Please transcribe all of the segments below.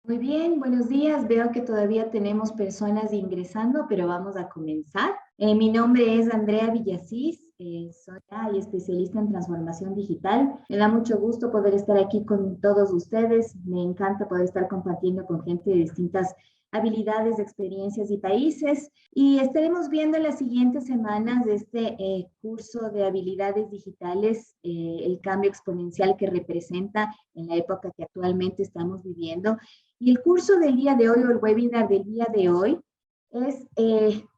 Muy bien, buenos días. Veo que todavía tenemos personas ingresando, pero vamos a comenzar. Mi nombre es Andrea Villasís, soy especialista en transformación digital. Me da mucho gusto poder estar aquí con todos ustedes. Me encanta poder estar compartiendo con gente de distintas habilidades, experiencias y países. Y estaremos viendo en las siguientes semanas de este curso de habilidades digitales, el cambio exponencial que representa en la época que actualmente estamos viviendo. Y el curso del día de hoy o el webinar del día de hoy es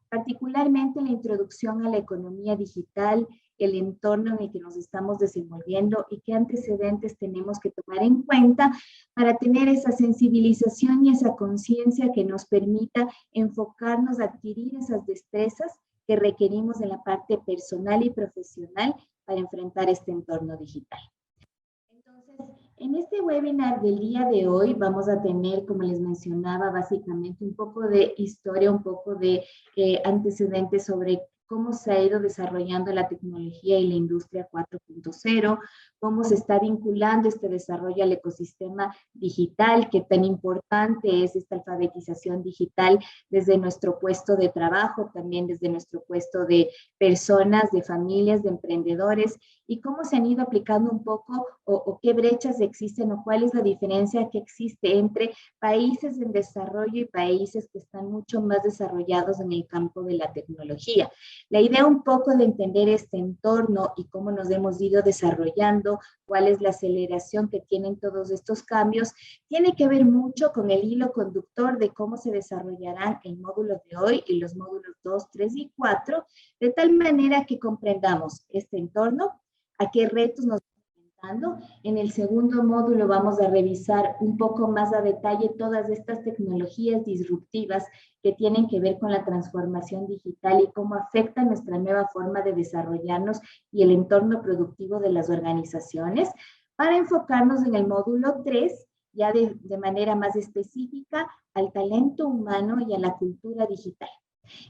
particularmente la introducción a la economía digital, el entorno en el que nos estamos desenvolviendo y qué antecedentes tenemos que tomar en cuenta para tener esa sensibilización y esa conciencia que nos permita enfocarnos a adquirir esas destrezas que requerimos en la parte personal y profesional para enfrentar este entorno digital. Entonces, en este webinar del día de hoy vamos a tener, como les mencionaba, básicamente un poco de historia, un poco de antecedentes sobre cómo se ha ido desarrollando la tecnología y la industria 4.0, cómo se está vinculando este desarrollo al ecosistema digital, qué tan importante es esta alfabetización digital desde nuestro puesto de trabajo, también desde nuestro puesto de personas, de familias, de emprendedores, y cómo se han ido aplicando un poco o qué brechas existen o cuál es la diferencia que existe entre países en desarrollo y países que están mucho más desarrollados en el campo de la tecnología. La idea un poco de entender este entorno y cómo nos hemos ido desarrollando, cuál es la aceleración que tienen todos estos cambios, tiene que ver mucho con el hilo conductor de cómo se desarrollarán el módulo de hoy y los módulos 2, 3 y 4, de tal manera que comprendamos este entorno, a qué retos nos estamos enfrentando. En el segundo módulo vamos a revisar un poco más a detalle todas estas tecnologías disruptivas que tienen que ver con la transformación digital y cómo afecta nuestra nueva forma de desarrollarnos y el entorno productivo de las organizaciones, para enfocarnos en el módulo 3, ya de manera más específica, al talento humano y a la cultura digital.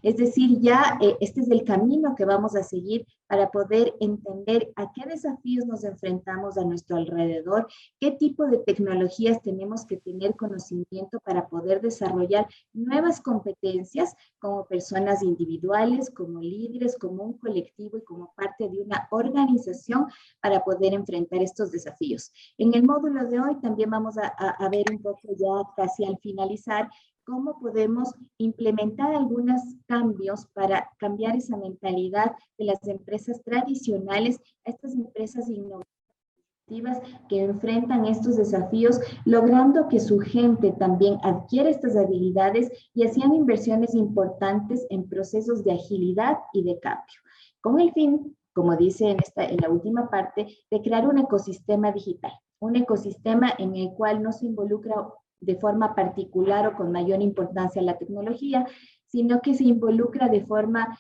Es decir, ya este es el camino que vamos a seguir para poder entender a qué desafíos nos enfrentamos a nuestro alrededor, qué tipo de tecnologías tenemos que tener conocimiento para poder desarrollar nuevas competencias como personas individuales, como líderes, como un colectivo y como parte de una organización para poder enfrentar estos desafíos. En el módulo de hoy también vamos a ver un poco ya casi al finalizar cómo podemos implementar algunos cambios para cambiar esa mentalidad de las empresas tradicionales a estas empresas innovadoras que enfrentan estos desafíos, logrando que su gente también adquiera estas habilidades y haciendo inversiones importantes en procesos de agilidad y de cambio, con el fin, como dice en la última parte, de crear un ecosistema digital, un ecosistema en el cual no se involucra de forma particular o con mayor importancia la tecnología, sino que se involucra de forma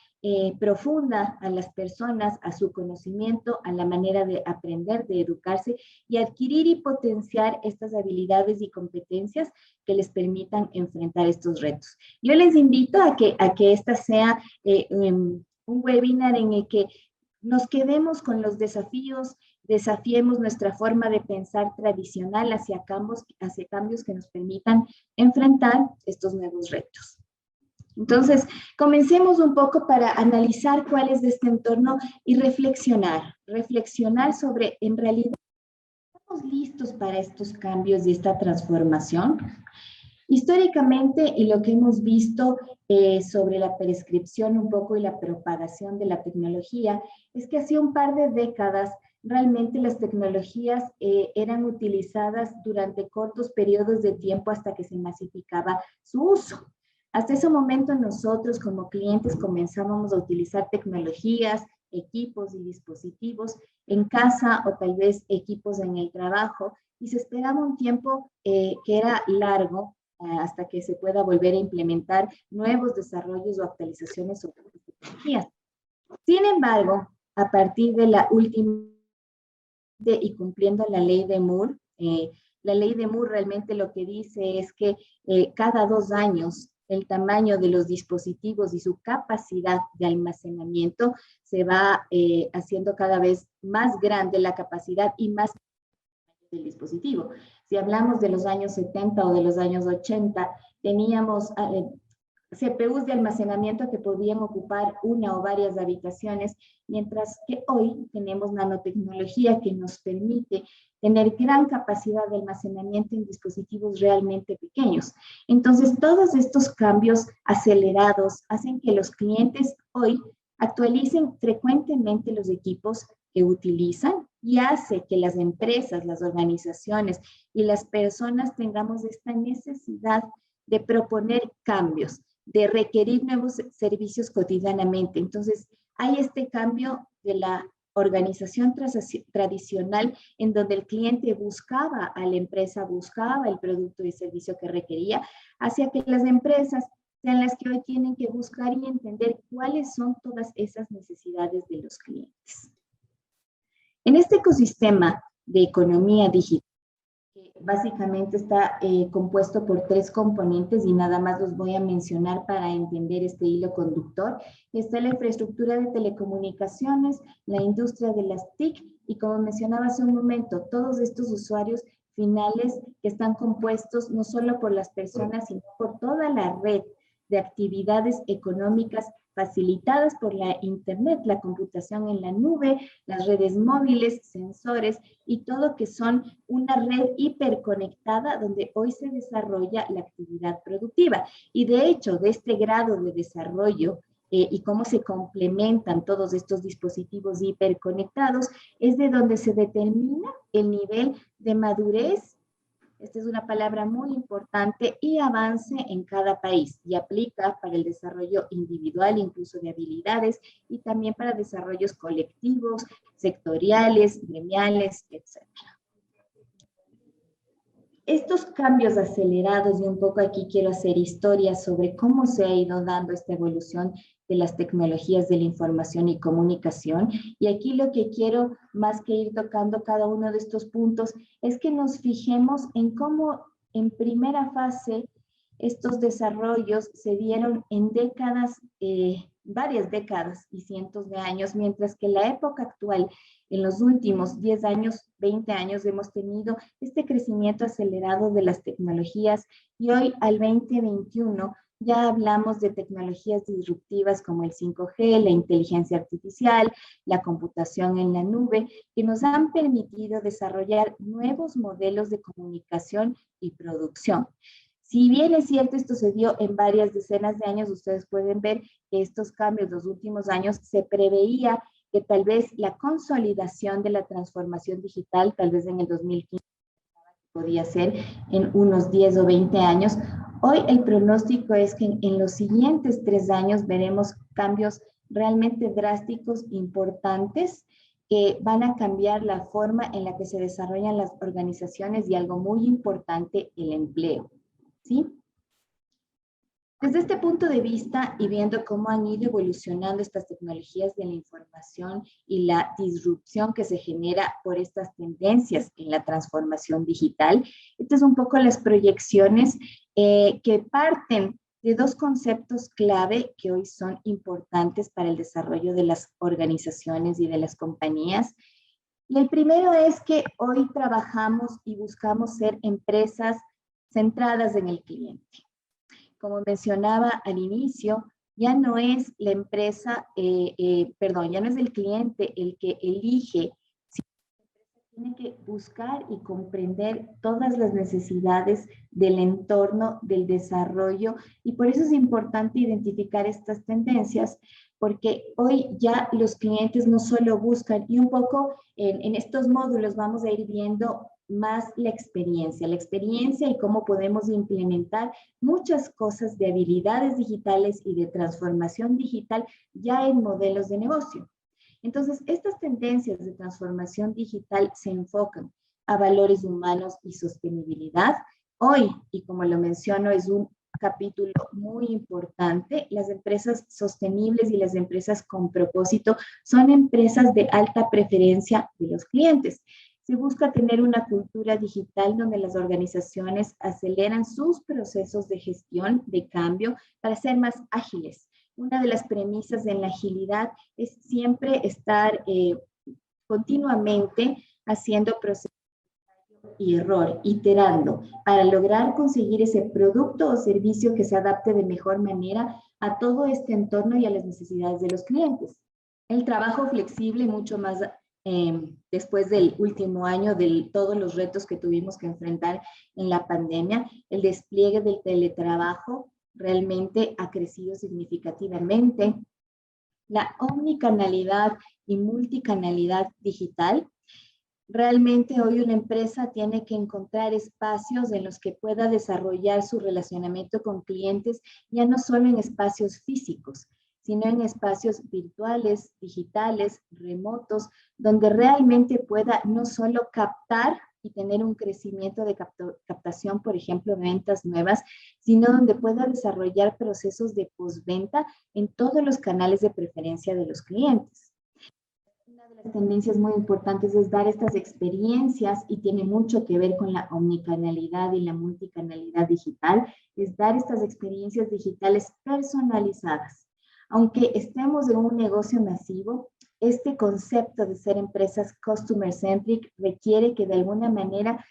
profunda a las personas, a su conocimiento, a la manera de aprender, de educarse y adquirir y potenciar estas habilidades y competencias que les permitan enfrentar estos retos. Yo les invito a que esta sea un webinar en el que nos quedemos con los desafíos, desafiemos nuestra forma de pensar tradicional hacia cambios que nos permitan enfrentar estos nuevos retos. Entonces, comencemos un poco para analizar cuál es este entorno y reflexionar sobre, en realidad, ¿estamos listos para estos cambios y esta transformación? Históricamente, y lo que hemos visto sobre la prescripción un poco y la propagación de la tecnología, es que hace un par de décadas realmente las tecnologías eran utilizadas durante cortos periodos de tiempo hasta que se masificaba su uso. Hasta ese momento nosotros como clientes comenzábamos a utilizar tecnologías, equipos y dispositivos en casa o tal vez equipos en el trabajo y se esperaba un tiempo que era largo hasta que se pueda volver a implementar nuevos desarrollos o actualizaciones sobre las tecnologías. Sin embargo, a partir de la última y cumpliendo la ley de Moore realmente lo que dice es que cada 2 años el tamaño de los dispositivos y su capacidad de almacenamiento se va haciendo cada vez más grande la capacidad y más del dispositivo. Si hablamos de los años 70 o de los años 80, teníamos CPUs de almacenamiento que podían ocupar una o varias habitaciones, mientras que hoy tenemos nanotecnología que nos permite tener gran capacidad de almacenamiento en dispositivos realmente pequeños. Entonces, todos estos cambios acelerados hacen que los clientes hoy actualicen frecuentemente los equipos que utilizan y hace que las empresas, las organizaciones y las personas tengamos esta necesidad de proponer cambios, de requerir nuevos servicios cotidianamente. Entonces, hay este cambio de la organización tradicional en donde el cliente buscaba a la empresa, buscaba el producto y servicio que requería, hacia que las empresas sean las que hoy tienen que buscar y entender cuáles son todas esas necesidades de los clientes. En este ecosistema de economía digital, que básicamente está compuesto por 3 componentes y nada más los voy a mencionar para entender este hilo conductor. Está la infraestructura de telecomunicaciones, la industria de las TIC y, como mencionaba hace un momento, todos estos usuarios finales que están compuestos no solo por las personas, sino por toda la red de actividades económicas facilitadas por la Internet, la computación en la nube, las redes móviles, sensores y todo que son una red hiperconectada donde hoy se desarrolla la actividad productiva. Y de hecho, de este grado de desarrollo y cómo se complementan todos estos dispositivos hiperconectados, es de donde se determina el nivel de madurez. Esta es una palabra muy importante y avance en cada país y aplica para el desarrollo individual, incluso de habilidades, y también para desarrollos colectivos, sectoriales, gremiales, etc. Estos cambios acelerados, y un poco aquí quiero hacer historia sobre cómo se ha ido dando esta evolución de las tecnologías de la información y comunicación. Y aquí lo que quiero, más que ir tocando cada uno de estos puntos, es que nos fijemos en cómo en primera fase estos desarrollos se dieron en décadas, varias décadas y cientos de años, mientras que en la época actual, en los últimos 10 años, 20 años, hemos tenido este crecimiento acelerado de las tecnologías y hoy al 2021 ya hablamos de tecnologías disruptivas como el 5G, la inteligencia artificial, la computación en la nube, que nos han permitido desarrollar nuevos modelos de comunicación y producción. Si bien es cierto, esto se dio en varias decenas de años, ustedes pueden ver que estos cambios los últimos años se preveía que tal vez la consolidación de la transformación digital, tal vez en el 2015, podía ser en unos 10 o 20 años. Hoy el pronóstico es que en los siguientes 3 años veremos cambios realmente drásticos, importantes, que van a cambiar la forma en la que se desarrollan las organizaciones y algo muy importante, el empleo. ¿Sí? Desde este punto de vista y viendo cómo han ido evolucionando estas tecnologías de la información y la disrupción que se genera por estas tendencias en la transformación digital, estas son un poco las proyecciones que parten de 2 conceptos clave que hoy son importantes para el desarrollo de las organizaciones y de las compañías. Y el primero es que hoy trabajamos y buscamos ser empresas centradas en el cliente. Como mencionaba al inicio, ya no es la empresa, ya no es el cliente el que elige, sino que tiene que buscar y comprender todas las necesidades del entorno, del desarrollo, y por eso es importante identificar estas tendencias, porque hoy ya los clientes no solo buscan, y un poco en estos módulos vamos a ir viendo más la experiencia y cómo podemos implementar muchas cosas de habilidades digitales y de transformación digital ya en modelos de negocio. Entonces, estas tendencias de transformación digital se enfocan a valores humanos y sostenibilidad. Hoy, y como lo menciono, es un capítulo muy importante. Las empresas sostenibles y las empresas con propósito son empresas de alta preferencia de los clientes. Se busca tener una cultura digital donde las organizaciones aceleran sus procesos de gestión, de cambio, para ser más ágiles. Una de las premisas en la agilidad es siempre estar continuamente haciendo procesos y error, iterando, para lograr conseguir ese producto o servicio que se adapte de mejor manera a todo este entorno y a las necesidades de los clientes. El trabajo flexible, mucho más después del último año, de todos los retos que tuvimos que enfrentar en la pandemia, el despliegue del teletrabajo realmente ha crecido significativamente. La omnicanalidad y multicanalidad digital. Realmente hoy una empresa tiene que encontrar espacios en los que pueda desarrollar su relacionamiento con clientes, ya no solo en espacios físicos, sino en espacios virtuales, digitales, remotos, donde realmente pueda no solo captar y tener un crecimiento de captación, por ejemplo, de ventas nuevas, sino donde pueda desarrollar procesos de postventa en todos los canales de preferencia de los clientes. Una de las tendencias muy importantes es dar estas experiencias, y tiene mucho que ver con la omnicanalidad y la multicanalidad digital, es dar estas experiencias digitales personalizadas. Aunque estemos en un negocio masivo, este concepto de ser empresas customer centric requiere que de alguna manera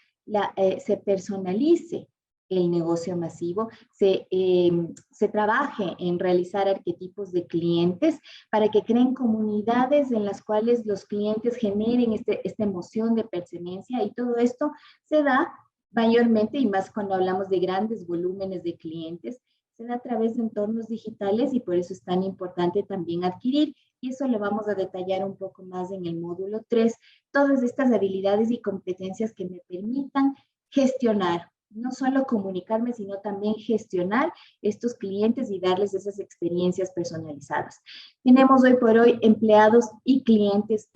se personalice el negocio masivo, se trabaje en realizar arquetipos de clientes para que creen comunidades en las cuales los clientes generen esta emoción de pertenencia, y todo esto se da mayormente, y más cuando hablamos de grandes volúmenes de clientes, se da a través de entornos digitales, y por eso es tan importante también adquirir, y eso lo vamos a detallar un poco más en el módulo 3, todas estas habilidades y competencias que me permitan gestionar, no solo comunicarme, sino también gestionar estos clientes y darles esas experiencias personalizadas. Tenemos hoy por hoy empleados y clientes.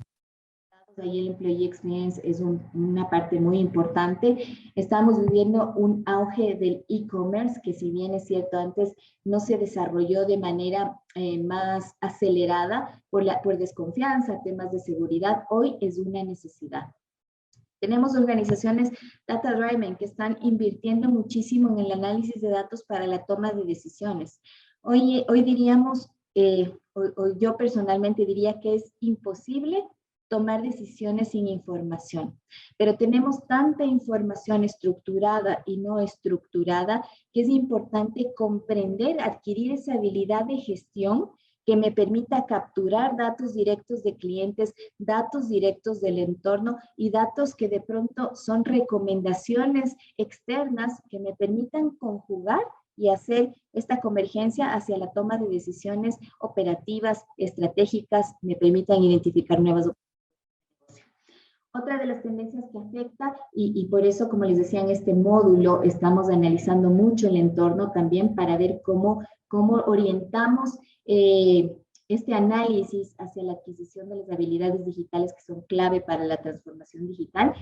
Ahí el Employee Experience es una parte muy importante. Estamos viviendo un auge del e-commerce, que si bien es cierto, antes no se desarrolló de manera más acelerada por desconfianza, temas de seguridad, hoy es una necesidad. Tenemos organizaciones data-driven que están invirtiendo muchísimo en el análisis de datos para la toma de decisiones. Hoy diríamos, yo personalmente diría que es imposible tomar decisiones sin información, pero tenemos tanta información estructurada y no estructurada que es importante comprender, adquirir esa habilidad de gestión que me permita capturar datos directos de clientes, datos directos del entorno y datos que de pronto son recomendaciones externas que me permitan conjugar y hacer esta convergencia hacia la toma de decisiones operativas, estratégicas, me permitan identificar nuevas oportunidades. Otra de las tendencias que afecta, y por eso, como les decía, en este módulo estamos analizando mucho el entorno también para ver cómo orientamos este análisis hacia la adquisición de las habilidades digitales que son clave para la transformación digital.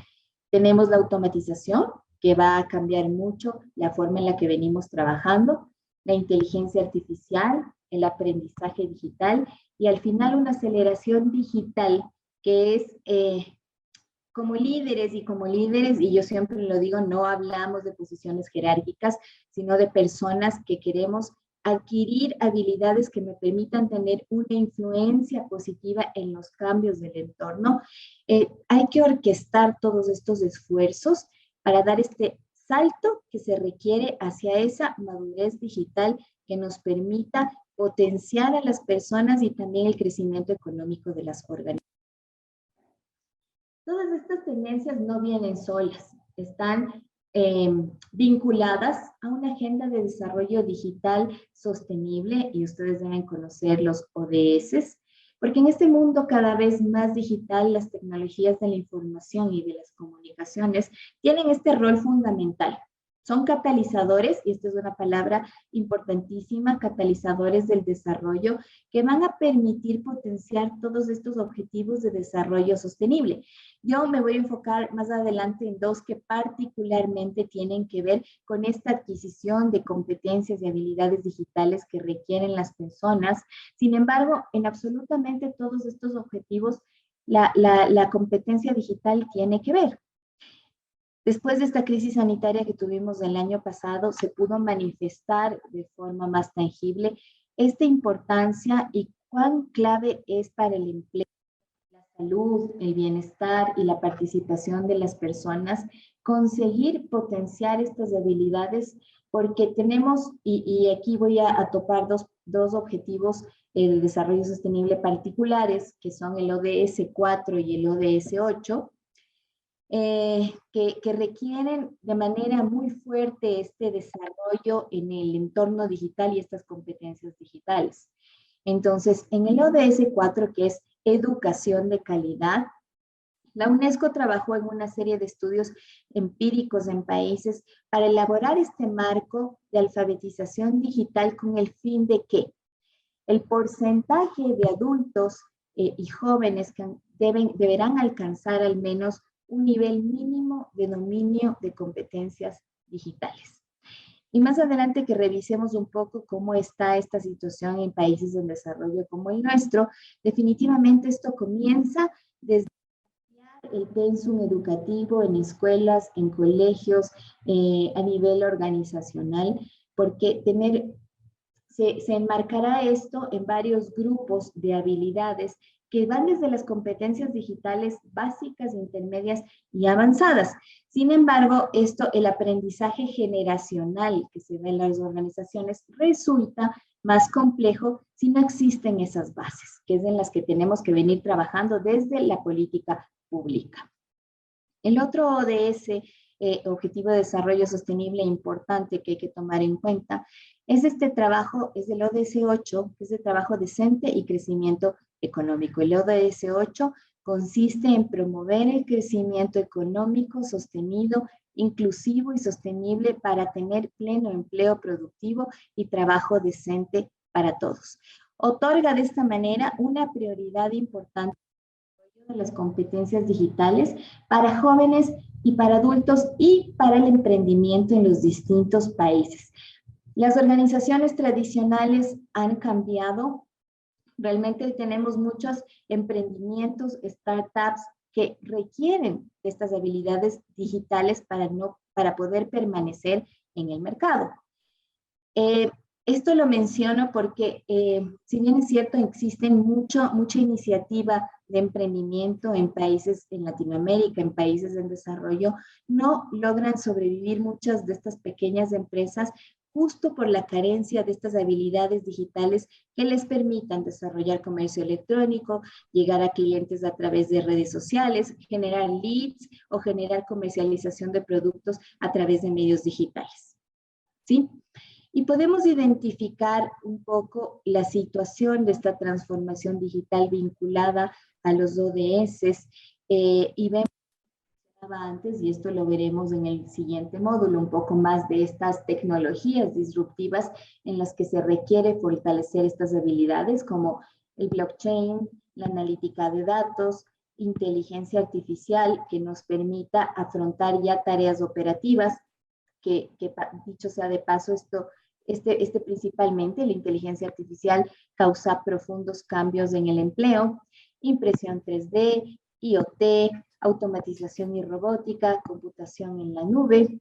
Tenemos la automatización, que va a cambiar mucho la forma en la que venimos trabajando, la inteligencia artificial, el aprendizaje digital, y al final una aceleración digital que es... como líderes, y yo siempre lo digo, no hablamos de posiciones jerárquicas, sino de personas que queremos adquirir habilidades que me permitan tener una influencia positiva en los cambios del entorno. Hay que orquestar todos estos esfuerzos para dar este salto que se requiere hacia esa madurez digital que nos permita potenciar a las personas y también el crecimiento económico de las organizaciones. Todas estas tendencias no vienen solas, están vinculadas a una agenda de desarrollo digital sostenible, y ustedes deben conocer los ODS, porque en este mundo cada vez más digital, las tecnologías de la información y de las comunicaciones tienen este rol fundamental. Son catalizadores, y esta es una palabra importantísima, catalizadores del desarrollo, que van a permitir potenciar todos estos objetivos de desarrollo sostenible. Yo me voy a enfocar más adelante en dos que particularmente tienen que ver con esta adquisición de competencias y habilidades digitales que requieren las personas. Sin embargo, en absolutamente todos estos objetivos, la competencia digital tiene que ver. Después de esta crisis sanitaria que tuvimos el año pasado, se pudo manifestar de forma más tangible esta importancia y cuán clave es para el empleo, la salud, el bienestar y la participación de las personas, conseguir potenciar estas habilidades, porque tenemos, y aquí voy a topar dos objetivos de desarrollo sostenible particulares, que son el ODS 4 y el ODS 8, que requieren de manera muy fuerte este desarrollo en el entorno digital y estas competencias digitales. Entonces, en el ODS 4, que es educación de calidad, la UNESCO trabajó en una serie de estudios empíricos en países para elaborar este marco de alfabetización digital con el fin de que el porcentaje de adultos y jóvenes que deberán alcanzar al menos un nivel mínimo de dominio de competencias digitales. Y más adelante que revisemos un poco cómo está esta situación en países en desarrollo como el nuestro, definitivamente esto comienza desde el pensum educativo en escuelas, en colegios, a nivel organizacional, porque se enmarcará esto en varios grupos de habilidades que van desde las competencias digitales básicas, intermedias y avanzadas. Sin embargo, el aprendizaje generacional que se ve en las organizaciones resulta más complejo si no existen esas bases, que es en las que tenemos que venir trabajando desde la política pública. El otro ODS, Objetivo de Desarrollo Sostenible importante que hay que tomar en cuenta, es este trabajo, es el ODS 8, que es el trabajo decente y crecimiento económico. El ODS 8 consiste en promover el crecimiento económico sostenido, inclusivo y sostenible para tener pleno empleo productivo y trabajo decente para todos. Otorga de esta manera una prioridad importante de las competencias digitales para jóvenes y para adultos y para el emprendimiento en los distintos países. Las organizaciones tradicionales han cambiado. Realmente tenemos muchos emprendimientos, startups que requieren estas habilidades digitales para poder permanecer en el mercado. Esto lo menciono porque, si bien es cierto, existen mucha iniciativa de emprendimiento en países en Latinoamérica, en países en desarrollo, no logran sobrevivir muchas de estas pequeñas empresas justo por la carencia de estas habilidades digitales que les permitan desarrollar comercio electrónico, llegar a clientes a través de redes sociales, generar leads o generar comercialización de productos a través de medios digitales. ¿Sí? Y podemos identificar un poco la situación de esta transformación digital vinculada a los ODS y vemos antes, y esto lo veremos en el siguiente módulo, un poco más de estas tecnologías disruptivas en las que se requiere fortalecer estas habilidades como el blockchain, la analítica de datos, inteligencia artificial que nos permita afrontar ya tareas operativas que dicho sea de paso, principalmente la inteligencia artificial causa profundos cambios en el empleo, impresión 3D, IoT, automatización y robótica, computación en la nube.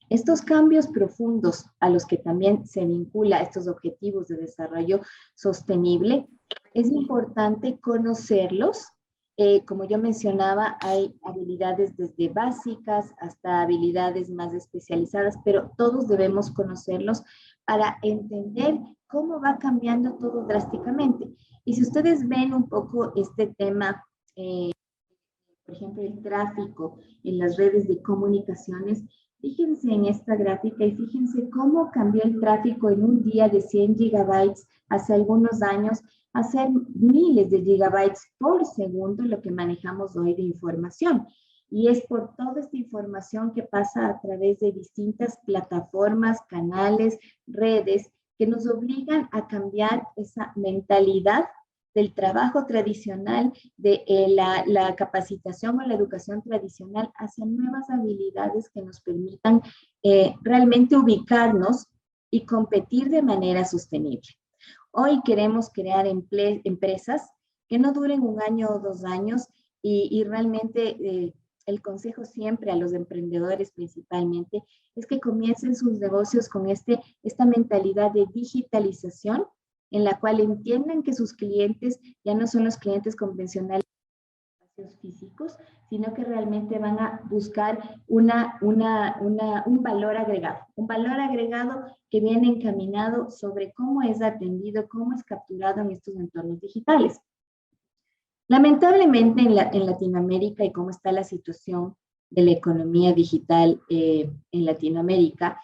Estos cambios profundos a los que también se vincula estos objetivos de desarrollo sostenible, es importante conocerlos. Como yo mencionaba, hay habilidades desde básicas hasta habilidades más especializadas, pero todos debemos conocerlos para entender cómo va cambiando todo drásticamente. Y si ustedes ven un poco este tema, por ejemplo, el tráfico en las redes de comunicaciones, fíjense en esta gráfica y fíjense cómo cambió el tráfico en un día de 100 gigabytes hace algunos años a ser miles de gigabytes por segundo lo que manejamos hoy de información. Y es por toda esta información que pasa a través de distintas plataformas, canales, redes, que nos obligan a cambiar esa mentalidad del trabajo tradicional, de la capacitación o la educación tradicional hacia nuevas habilidades que nos permitan realmente ubicarnos y competir de manera sostenible. Hoy queremos crear empresas que no duren un año o 2 años y realmente el consejo siempre a los emprendedores principalmente es que comiencen sus negocios con esta mentalidad de digitalización en la cual entiendan que sus clientes ya no son los clientes convencionales físicos, sino que realmente van a buscar un valor agregado que viene encaminado sobre cómo es atendido, cómo es capturado en estos entornos digitales. Lamentablemente en Latinoamérica y cómo está la situación de la economía digital en Latinoamérica,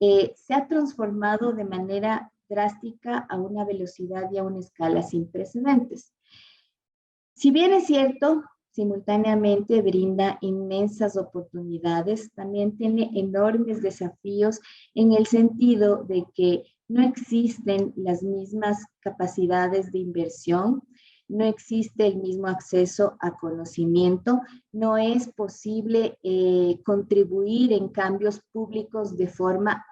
se ha transformado de manera drástica a una velocidad y a una escala sin precedentes. Si bien es cierto, simultáneamente brinda inmensas oportunidades, también tiene enormes desafíos en el sentido de que no existen las mismas capacidades de inversión, no existe el mismo acceso a conocimiento, no es posible contribuir en cambios públicos de forma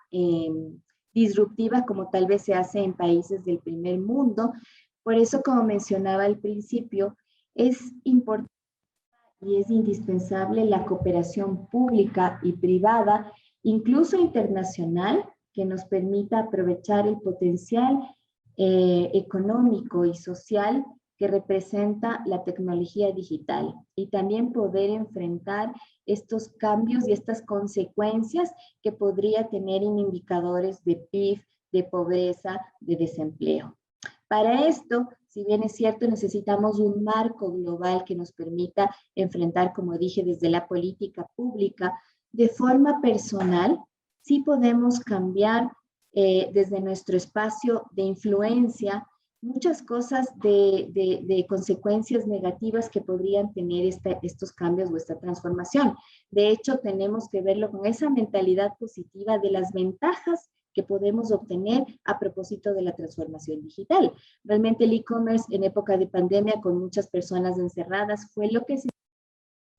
disruptiva como tal vez se hace en países del primer mundo. Por eso, como mencionaba al principio, es importante y es indispensable la cooperación pública y privada, incluso internacional, que nos permita aprovechar el potencial económico y social que representa la tecnología digital y también poder enfrentar estos cambios y estas consecuencias que podría tener en indicadores de PIB, de pobreza, de desempleo. Para esto, si bien es cierto, necesitamos un marco global que nos permita enfrentar, como dije, desde la política pública, de forma personal, sí podemos cambiar desde nuestro espacio de influencia muchas cosas de consecuencias negativas que podrían tener estos cambios o esta transformación. De hecho, tenemos que verlo con esa mentalidad positiva de las ventajas que podemos obtener a propósito de la transformación digital. Realmente el e-commerce en época de pandemia con muchas personas encerradas fue lo que se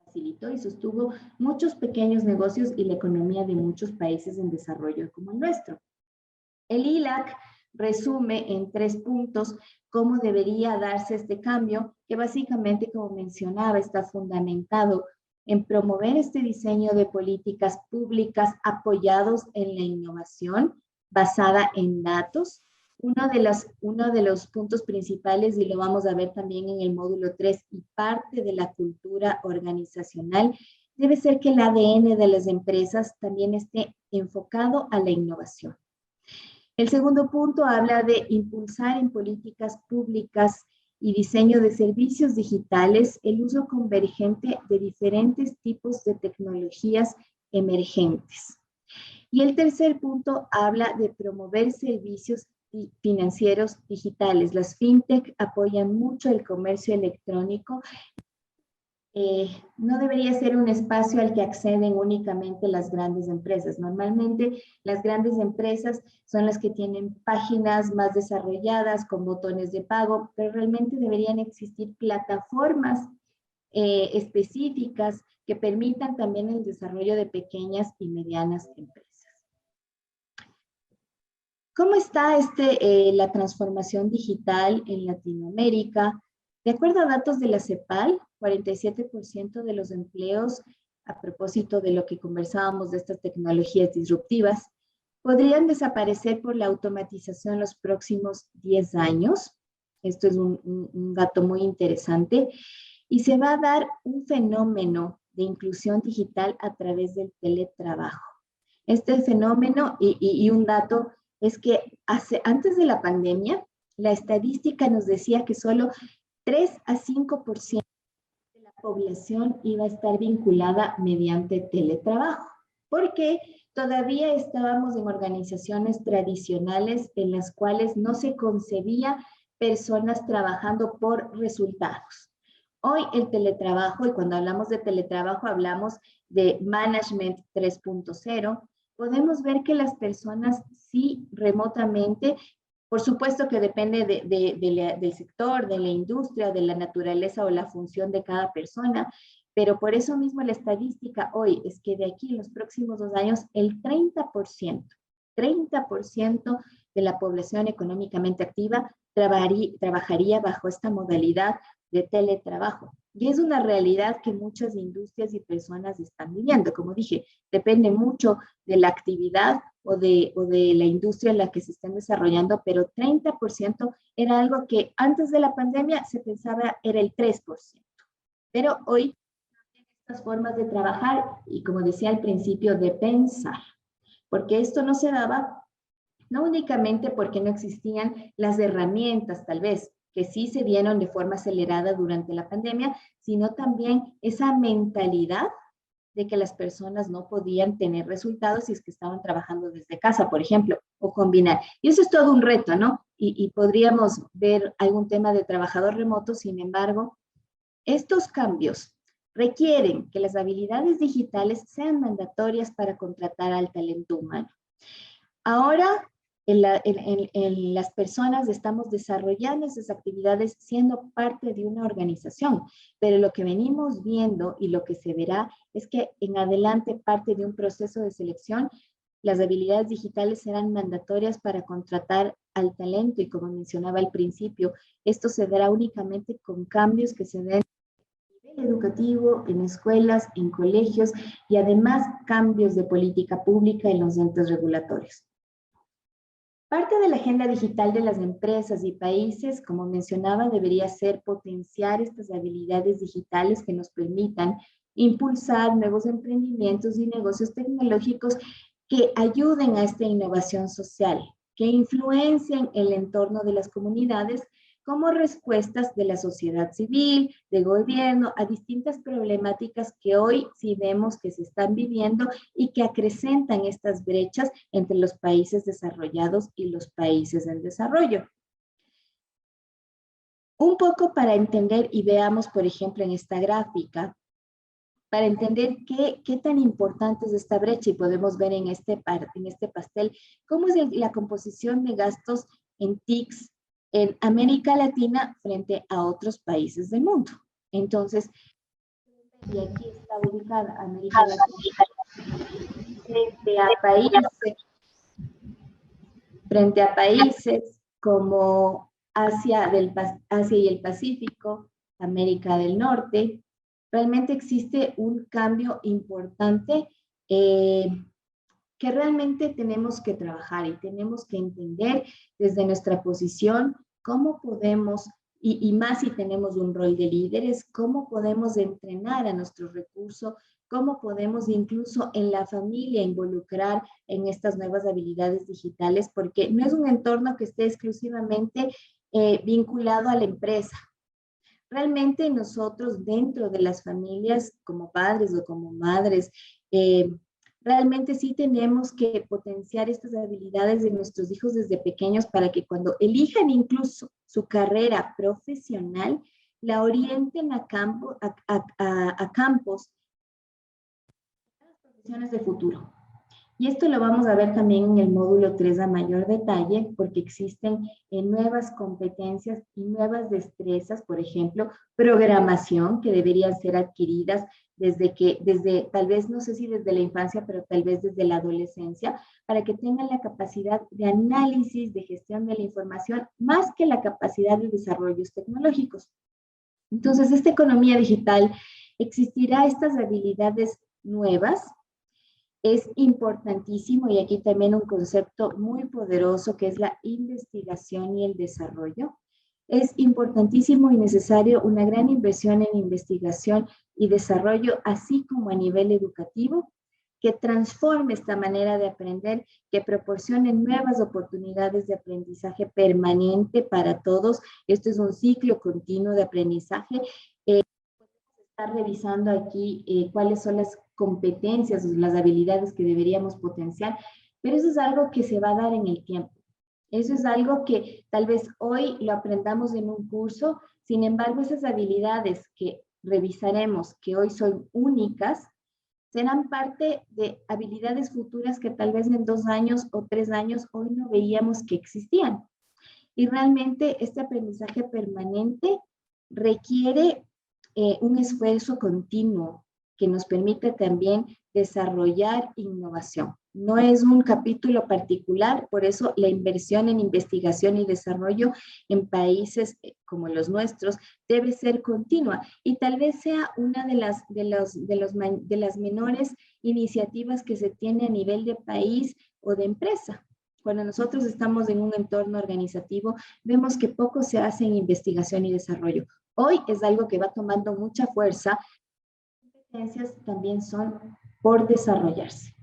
facilitó y sostuvo muchos pequeños negocios y la economía de muchos países en desarrollo como el nuestro. El ILAC resume en 3 puntos cómo debería darse este cambio, que básicamente, como mencionaba, está fundamentado en promover este diseño de políticas públicas apoyados en la innovación basada en datos. Uno de los puntos principales, y lo vamos a ver también en el módulo 3, y parte de la cultura organizacional, debe ser que el ADN de las empresas también esté enfocado a la innovación. El segundo punto habla de impulsar en políticas públicas y diseño de servicios digitales el uso convergente de diferentes tipos de tecnologías emergentes. Y el tercer punto habla de promover servicios financieros digitales. Las fintech apoyan mucho el comercio electrónico. No debería ser un espacio al que acceden únicamente las grandes empresas. Normalmente las grandes empresas son las que tienen páginas más desarrolladas con botones de pago, pero realmente deberían existir plataformas específicas que permitan también el desarrollo de pequeñas y medianas empresas. ¿Cómo está la transformación digital en Latinoamérica? De acuerdo a datos de la CEPAL, 47% de los empleos, a propósito de lo que conversábamos de estas tecnologías disruptivas, podrían desaparecer por la automatización los próximos 10 años. Esto es un dato muy interesante. Y se va a dar un fenómeno de inclusión digital a través del teletrabajo. Este fenómeno y un dato es que antes de la pandemia, la estadística nos decía que solo 3 a 5% de la población iba a estar vinculada mediante teletrabajo, porque todavía estábamos en organizaciones tradicionales en las cuales no se concebía personas trabajando por resultados. Hoy el teletrabajo, y cuando hablamos de teletrabajo hablamos de Management 3.0, podemos ver que las personas sí remotamente, por supuesto que depende del sector, de la industria, de la naturaleza o la función de cada persona, pero por eso mismo la estadística hoy es que de aquí en los próximos 2 años el 30% de la población económicamente activa trabajaría bajo esta modalidad de teletrabajo. Y es una realidad que muchas industrias y personas están viviendo. Como dije, depende mucho de la actividad o de la industria en la que se estén desarrollando, pero 30% era algo que antes de la pandemia se pensaba era el 3%. Pero hoy estas formas de trabajar y, como decía al principio, de pensar, porque esto no se daba no únicamente porque no existían las herramientas, tal vez, que sí se dieron de forma acelerada durante la pandemia, sino también esa mentalidad de que las personas no podían tener resultados si es que estaban trabajando desde casa, por ejemplo, o combinar. Y eso es todo un reto, ¿no? Y podríamos ver algún tema de trabajador remoto, sin embargo, estos cambios requieren que las habilidades digitales sean mandatorias para contratar al talento humano. Ahora, las personas estamos desarrollando esas actividades siendo parte de una organización, pero lo que venimos viendo y lo que se verá es que en adelante parte de un proceso de selección, las habilidades digitales serán mandatorias para contratar al talento y como mencionaba al principio, esto se dará únicamente con cambios que se den a nivel educativo, en escuelas, en colegios y además cambios de política pública en los entes regulatorios. Parte de la agenda digital de las empresas y países, como mencionaba, debería ser potenciar estas habilidades digitales que nos permitan impulsar nuevos emprendimientos y negocios tecnológicos que ayuden a esta innovación social, que influencien el entorno de las comunidades como respuestas de la sociedad civil, de gobierno, a distintas problemáticas que hoy sí vemos que se están viviendo y que acrecentan estas brechas entre los países desarrollados y los países en desarrollo. Un poco para entender y veamos, por ejemplo, en esta gráfica, para entender qué tan importante es esta brecha y podemos ver en este pastel cómo es la composición de gastos en TICs en América Latina frente a otros países del mundo. Entonces, y aquí está ubicada América Latina frente a países como Asia y el Pacífico, América del Norte. Realmente existe un cambio importante que realmente tenemos que trabajar y tenemos que entender desde nuestra posición cómo podemos, y más si tenemos un rol de líderes, cómo podemos entrenar a nuestro recurso, cómo podemos incluso en la familia involucrar en estas nuevas habilidades digitales, porque no es un entorno que esté exclusivamente vinculado a la empresa. Realmente nosotros dentro de las familias, como padres o como madres, realmente sí tenemos que potenciar estas habilidades de nuestros hijos desde pequeños para que cuando elijan incluso su carrera profesional, la orienten a campos, profesiones de futuro. Y esto lo vamos a ver también en el módulo 3 a mayor detalle, porque existen nuevas competencias y nuevas destrezas, por ejemplo, programación que deberían ser adquiridas desde tal vez, no sé si desde la infancia, pero tal vez desde la adolescencia, para que tengan la capacidad de análisis, de gestión de la información, más que la capacidad de desarrollos tecnológicos. Entonces, esta economía digital existirá estas habilidades nuevas. Es importantísimo, y aquí también un concepto muy poderoso que es la investigación y el desarrollo. Es importantísimo y necesario una gran inversión en investigación y desarrollo, así como a nivel educativo, que transforme esta manera de aprender, que proporcione nuevas oportunidades de aprendizaje permanente para todos. Esto es un ciclo continuo de aprendizaje. Estar revisando aquí cuáles son las competencias, las habilidades que deberíamos potenciar, pero eso es algo que se va a dar en el tiempo. Eso es algo que tal vez hoy lo aprendamos en un curso, sin embargo, esas habilidades que revisaremos, que hoy son únicas, serán parte de habilidades futuras que tal vez en 2 años o 3 años hoy no veíamos que existían. Y realmente este aprendizaje permanente requiere un esfuerzo continuo que nos permite también desarrollar innovación. No es un capítulo particular, por eso la inversión en investigación y desarrollo en países como los nuestros debe ser continua y tal vez sea una de las menores iniciativas que se tiene a nivel de país o de empresa. Cuando nosotros estamos en un entorno organizativo, vemos que poco se hace en investigación y desarrollo. Hoy es algo que va tomando mucha fuerza. Las competencias también son por desarrollarse.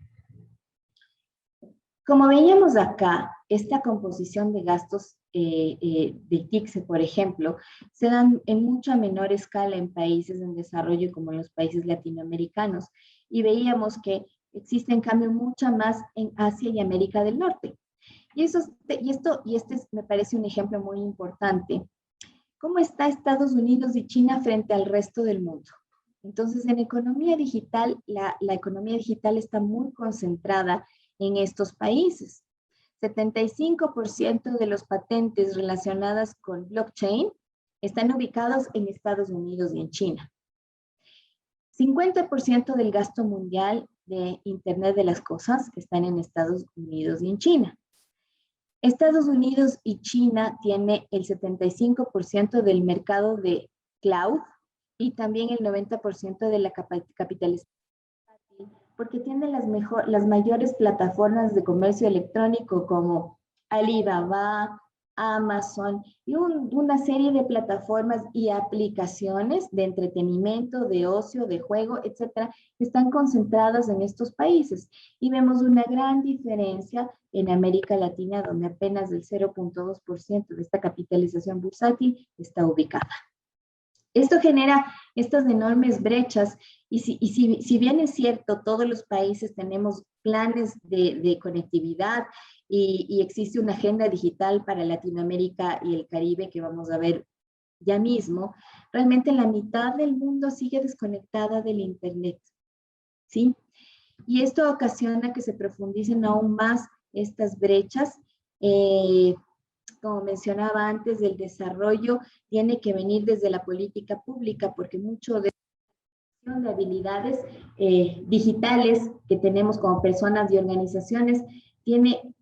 Como veíamos acá, esta composición de gastos de TICSE, por ejemplo, se dan en mucha menor escala en países en desarrollo como los países latinoamericanos. Y veíamos que existe en cambio mucha más en Asia y América del Norte. Y este me parece un ejemplo muy importante. ¿Cómo está Estados Unidos y China frente al resto del mundo? Entonces, en economía digital, la economía digital está muy concentrada en estos países. 75% de los patentes relacionadas con blockchain están ubicados en Estados Unidos y en China. 50% del gasto mundial de Internet de las cosas están en Estados Unidos y en China. Estados Unidos y China tiene el 75% del mercado de cloud y también el 90% de la capitalización, porque tiene las mayores plataformas de comercio electrónico como Alibaba, Amazon y una serie de plataformas y aplicaciones de entretenimiento, de ocio, de juego, etcétera, que están concentradas en estos países. Y vemos una gran diferencia en América Latina, donde apenas el 0.2% de esta capitalización bursátil está ubicada. Esto genera estas enormes brechas si bien es cierto, todos los países tenemos planes de conectividad y existe una agenda digital para Latinoamérica y el Caribe que vamos a ver ya mismo, realmente la mitad del mundo sigue desconectada del Internet, ¿sí? Y esto ocasiona que se profundicen aún más estas brechas. Como mencionaba antes, el desarrollo tiene que venir desde la política pública, porque mucho de habilidades digitales que tenemos como personas y organizaciones tiene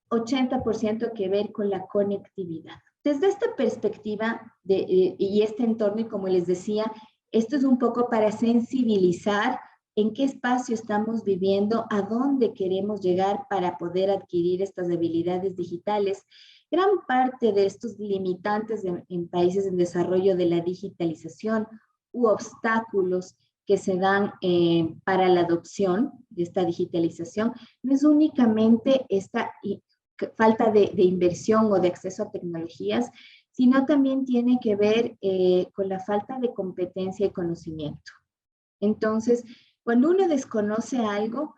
80% que ver con la conectividad. Desde esta perspectiva y este entorno, y como les decía, esto es un poco para sensibilizar en qué espacio estamos viviendo, a dónde queremos llegar para poder adquirir estas habilidades digitales. Gran parte de estos limitantes en países en desarrollo de la digitalización u obstáculos que se dan para la adopción de esta digitalización no es únicamente esta falta de inversión o de acceso a tecnologías, sino también tiene que ver con la falta de competencia y conocimiento. Entonces, cuando uno desconoce algo,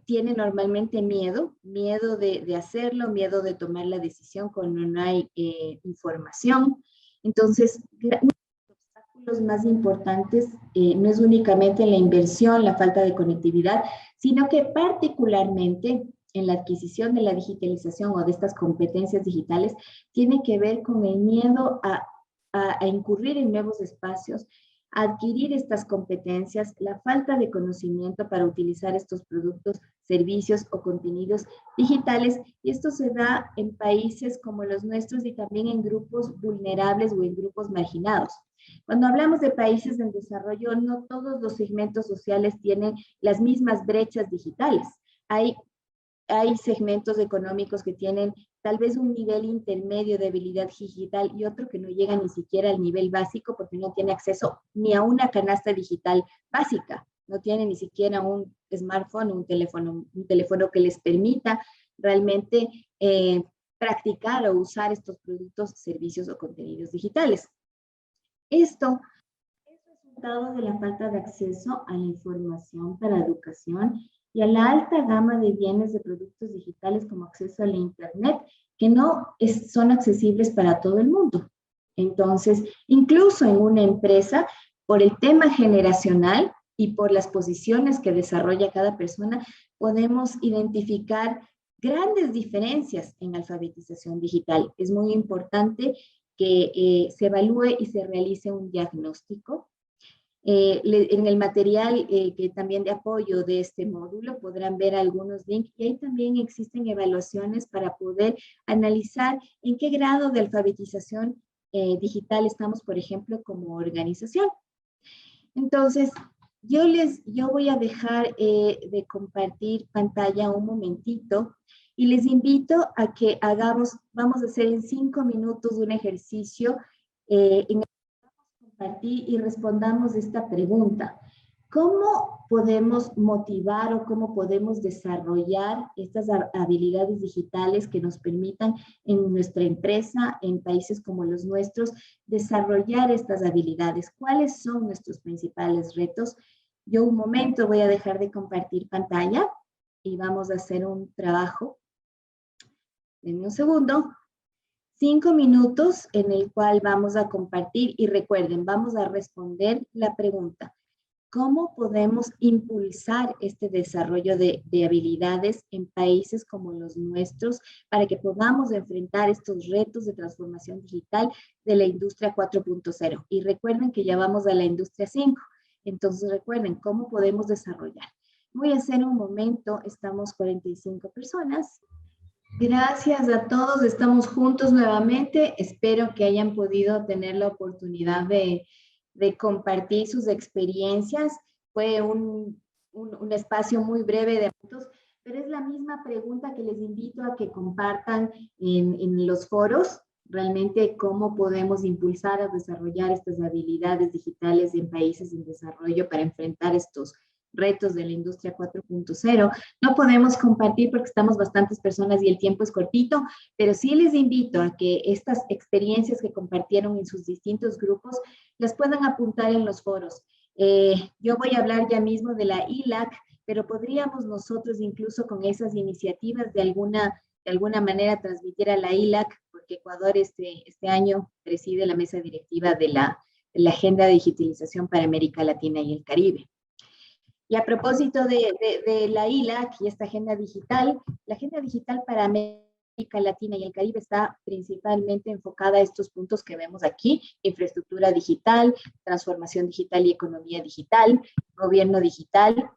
tiene normalmente miedo de hacerlo, miedo de tomar la decisión cuando no hay información. Entonces, uno de los obstáculos más importantes no es únicamente la inversión, la falta de conectividad, sino que particularmente en la adquisición de la digitalización o de estas competencias digitales, tiene que ver con el miedo a incurrir en nuevos espacios, adquirir estas competencias, la falta de conocimiento para utilizar estos productos, servicios o contenidos digitales, y esto se da en países como los nuestros y también en grupos vulnerables o en grupos marginados. Cuando hablamos de países en desarrollo, no todos los segmentos sociales tienen las mismas brechas digitales. Hay segmentos económicos que tienen tal vez un nivel intermedio de habilidad digital y otro que no llega ni siquiera al nivel básico porque no tiene acceso ni a una canasta digital básica, no tiene ni siquiera un smartphone, un teléfono que les permita realmente practicar o usar estos productos, servicios o contenidos digitales. Esto es resultado de la falta de acceso a la información para educación y a la alta gama de bienes de productos digitales como acceso a la Internet, que no son accesibles para todo el mundo. Entonces, incluso en una empresa, por el tema generacional y por las posiciones que desarrolla cada persona, podemos identificar grandes diferencias en alfabetización digital. Es muy importante que se evalúe y se realice un diagnóstico. En el material que también de apoyo de este módulo podrán ver algunos links y ahí también existen evaluaciones para poder analizar en qué grado de alfabetización digital estamos, por ejemplo, como organización. Entonces, yo voy a dejar de compartir pantalla un momentito y les invito a que vamos a hacer en 5 minutos un ejercicio en compartir y respondamos esta pregunta. ¿Cómo podemos motivar o cómo podemos desarrollar estas habilidades digitales que nos permitan en nuestra empresa, en países como los nuestros, desarrollar estas habilidades? ¿Cuáles son nuestros principales retos? Yo un momento voy a dejar de compartir pantalla y vamos a hacer un trabajo. Denme un segundo. 5 minutos en el cual vamos a compartir y recuerden, vamos a responder la pregunta. ¿Cómo podemos impulsar este desarrollo de habilidades en países como los nuestros para que podamos enfrentar estos retos de transformación digital de la industria 4.0? Y recuerden que ya vamos a la industria 5. Entonces recuerden cómo podemos desarrollar. Voy a hacer un momento, estamos 45 personas. Gracias a todos, estamos juntos nuevamente. Espero que hayan podido tener la oportunidad de compartir sus experiencias. Fue un espacio muy breve de minutos, pero es la misma pregunta que les invito a que compartan en los foros. Realmente, cómo podemos impulsar a desarrollar estas habilidades digitales en países en desarrollo para enfrentar estos retos de la industria 4.0. No podemos compartir porque estamos bastantes personas y el tiempo es cortito, pero sí les invito a que estas experiencias que compartieron en sus distintos grupos las puedan apuntar en los foros. Yo voy a hablar ya mismo de la ILAC, pero podríamos nosotros incluso con esas iniciativas de alguna manera transmitir a la ILAC, porque Ecuador este año preside la mesa directiva de la Agenda de Digitalización para América Latina y el Caribe. Y a propósito de la ILAC y esta agenda digital, la agenda digital para América Latina y el Caribe está principalmente enfocada a estos puntos que vemos aquí: infraestructura digital, transformación digital y economía digital, gobierno digital.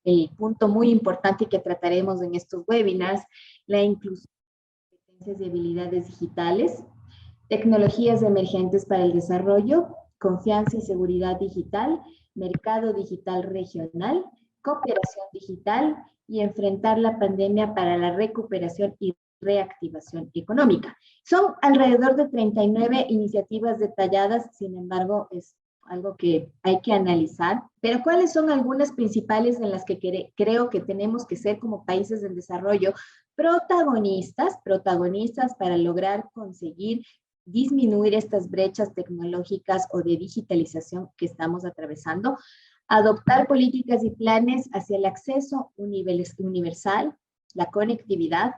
El punto muy importante que trataremos en estos webinars, la inclusión de competencias y habilidades digitales, tecnologías emergentes para el desarrollo, confianza y seguridad digital, mercado digital regional, cooperación digital y enfrentar la pandemia para la recuperación y reactivación económica. Son alrededor de 39 iniciativas detalladas, sin embargo, es algo que hay que analizar. Pero ¿cuáles son algunas principales en las que creo que tenemos que ser como países en desarrollo protagonistas para lograr conseguir disminuir estas brechas tecnológicas o de digitalización que estamos atravesando? Adoptar políticas y planes hacia el acceso universal, la conectividad,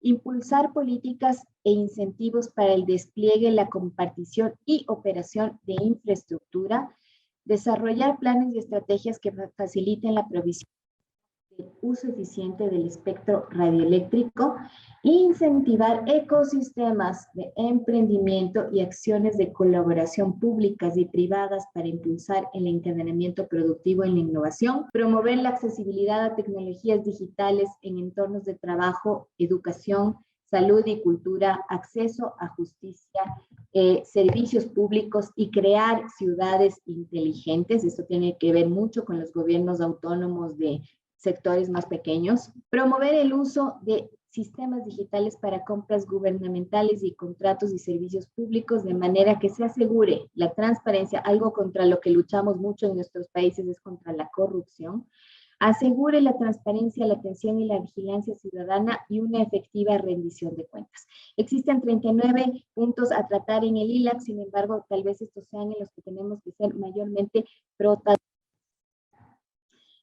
impulsar políticas e incentivos para el despliegue, la compartición y operación de infraestructura, desarrollar planes y estrategias que faciliten la provisión del uso eficiente del espectro radioeléctrico, incentivar ecosistemas de emprendimiento y acciones de colaboración públicas y privadas para impulsar el encadenamiento productivo en la innovación, promover la accesibilidad a tecnologías digitales en entornos de trabajo, educación, salud y cultura, acceso a justicia, servicios públicos y crear ciudades inteligentes. Esto tiene que ver mucho con los gobiernos autónomos de sectores más pequeños, promover el uso de sistemas digitales para compras gubernamentales y contratos y servicios públicos de manera que se asegure la transparencia, algo contra lo que luchamos mucho en nuestros países es contra la corrupción, asegure la transparencia, la atención y la vigilancia ciudadana y una efectiva rendición de cuentas. Existen 39 puntos a tratar en el ILAC, sin embargo, tal vez estos sean en los que tenemos que ser mayormente protagonistas.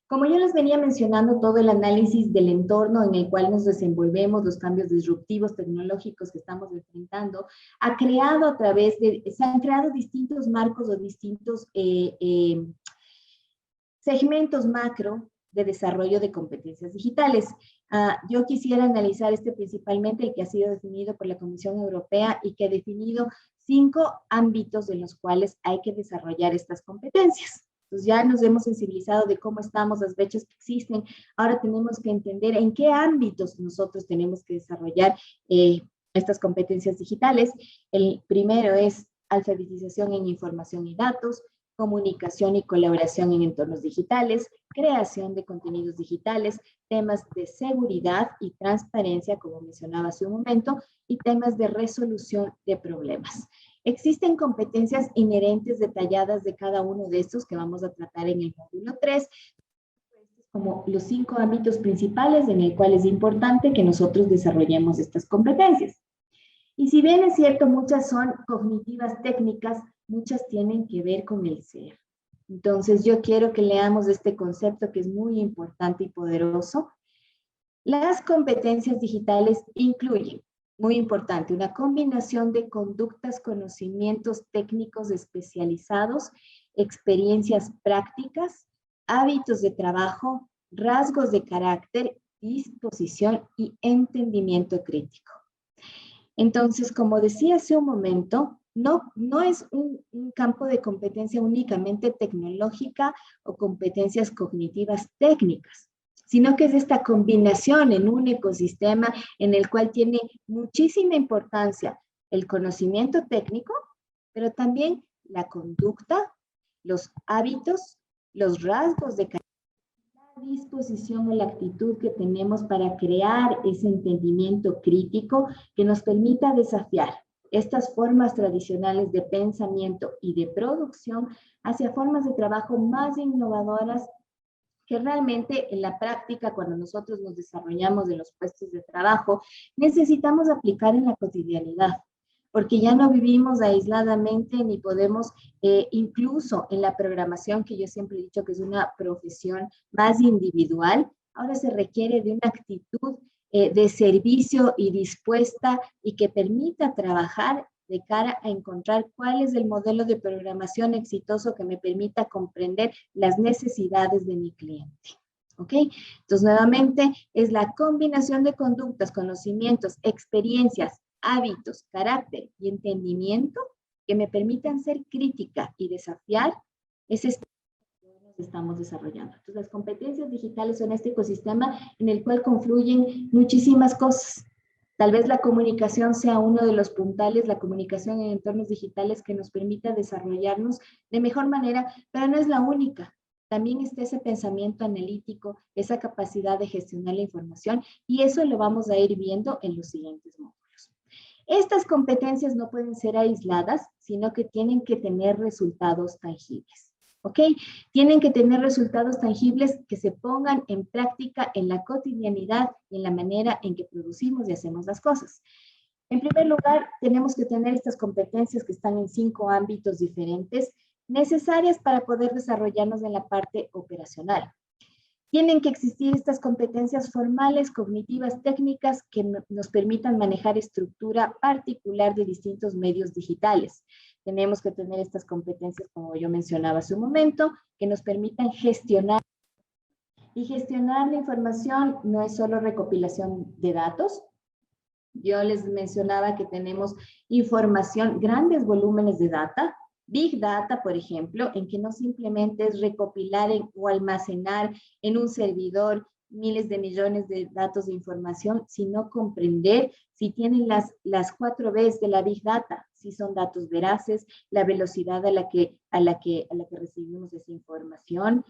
Como yo les venía mencionando, todo el análisis del entorno en el cual nos desenvolvemos, los cambios disruptivos tecnológicos que estamos enfrentando, se han creado distintos marcos o distintos segmentos macro de desarrollo de competencias digitales. Yo quisiera analizar principalmente el que ha sido definido por la Comisión Europea y que ha definido 5 ámbitos en los cuales hay que desarrollar estas competencias. Entonces ya nos hemos sensibilizado de cómo estamos, las brechas que existen. Ahora tenemos que entender en qué ámbitos nosotros tenemos que desarrollar estas competencias digitales. El primero es alfabetización en información y datos, comunicación y colaboración en entornos digitales, creación de contenidos digitales, temas de seguridad y transparencia, como mencionaba hace un momento, y temas de resolución de problemas. Existen competencias inherentes detalladas de cada uno de estos que vamos a tratar en el módulo 3, como los 5 ámbitos principales en el cual es importante que nosotros desarrollemos estas competencias. Y si bien es cierto, muchas son cognitivas técnicas, muchas tienen que ver con el ser. Entonces, yo quiero que leamos este concepto que es muy importante y poderoso. Las competencias digitales incluyen, muy importante, una combinación de conductas, conocimientos técnicos especializados, experiencias prácticas, hábitos de trabajo, rasgos de carácter, disposición y entendimiento crítico. Entonces, como decía hace un momento, no es un campo de competencia únicamente tecnológica o competencias cognitivas técnicas, sino que es esta combinación en un ecosistema en el cual tiene muchísima importancia el conocimiento técnico, pero también la conducta, los hábitos, los rasgos de carácter, la disposición o la actitud que tenemos para crear ese entendimiento crítico que nos permita desafiar estas formas tradicionales de pensamiento y de producción hacia formas de trabajo más innovadoras que realmente en la práctica, cuando nosotros nos desarrollamos en los puestos de trabajo, necesitamos aplicar en la cotidianidad, porque ya no vivimos aisladamente ni podemos, incluso en la programación, que yo siempre he dicho que es una profesión más individual, ahora se requiere de una actitud de servicio y dispuesta y que permita trabajar de cara a encontrar cuál es el modelo de programación exitoso que me permita comprender las necesidades de mi cliente. ¿Ok? Entonces, nuevamente, es la combinación de conductas, conocimientos, experiencias, hábitos, carácter y entendimiento que me permitan ser crítica y desafiar ese espacio que nos estamos desarrollando. Entonces, las competencias digitales son este ecosistema en el cual confluyen muchísimas cosas. Tal vez la comunicación sea uno de los puntales, la comunicación en entornos digitales que nos permita desarrollarnos de mejor manera, pero no es la única. También está ese pensamiento analítico, esa capacidad de gestionar la información, y eso lo vamos a ir viendo en los siguientes módulos. Estas competencias no pueden ser aisladas, sino que tienen que tener resultados tangibles. ¿Ok? Tienen que tener resultados tangibles que se pongan en práctica en la cotidianidad y en la manera en que producimos y hacemos las cosas. En primer lugar, tenemos que tener estas competencias que están en 5 ámbitos diferentes, necesarias para poder desarrollarnos en la parte operacional. Tienen que existir estas competencias formales, cognitivas, técnicas que nos permitan manejar estructura particular de distintos medios digitales. Tenemos que tener estas competencias, como yo mencionaba hace un momento, que nos permitan gestionar. Y gestionar la información no es solo recopilación de datos. Yo les mencionaba que tenemos información, grandes volúmenes de data, Big Data, por ejemplo, en que no simplemente es recopilar o almacenar en un servidor miles de millones de datos de información, sino comprender si tienen las 4 Bs de la Big Data, si son datos veraces, la velocidad a la que recibimos esa información.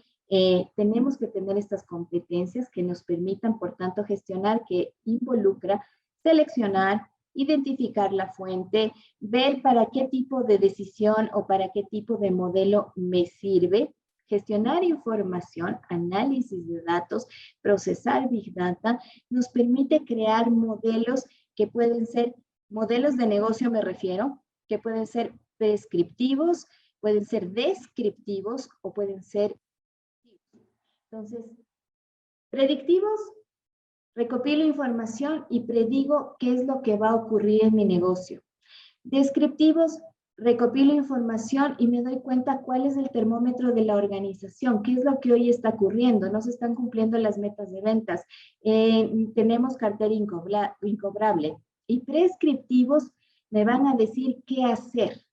Tenemos que tener estas competencias que nos permitan, por tanto, gestionar, que involucra seleccionar, identificar la fuente, ver para qué tipo de decisión o para qué tipo de modelo me sirve, gestionar información, análisis de datos, procesar Big Data, nos permite crear modelos que pueden ser, modelos de negocio me refiero, que pueden ser prescriptivos, pueden ser descriptivos o pueden ser... Entonces, predictivos, recopilo información y predigo qué es lo que va a ocurrir en mi negocio. Descriptivos, recopilo información y me doy cuenta cuál es el termómetro de la organización, qué es lo que hoy está ocurriendo, no se están cumpliendo las metas de ventas, tenemos cartera incobrable. Y prescriptivos me van a decir qué hacer,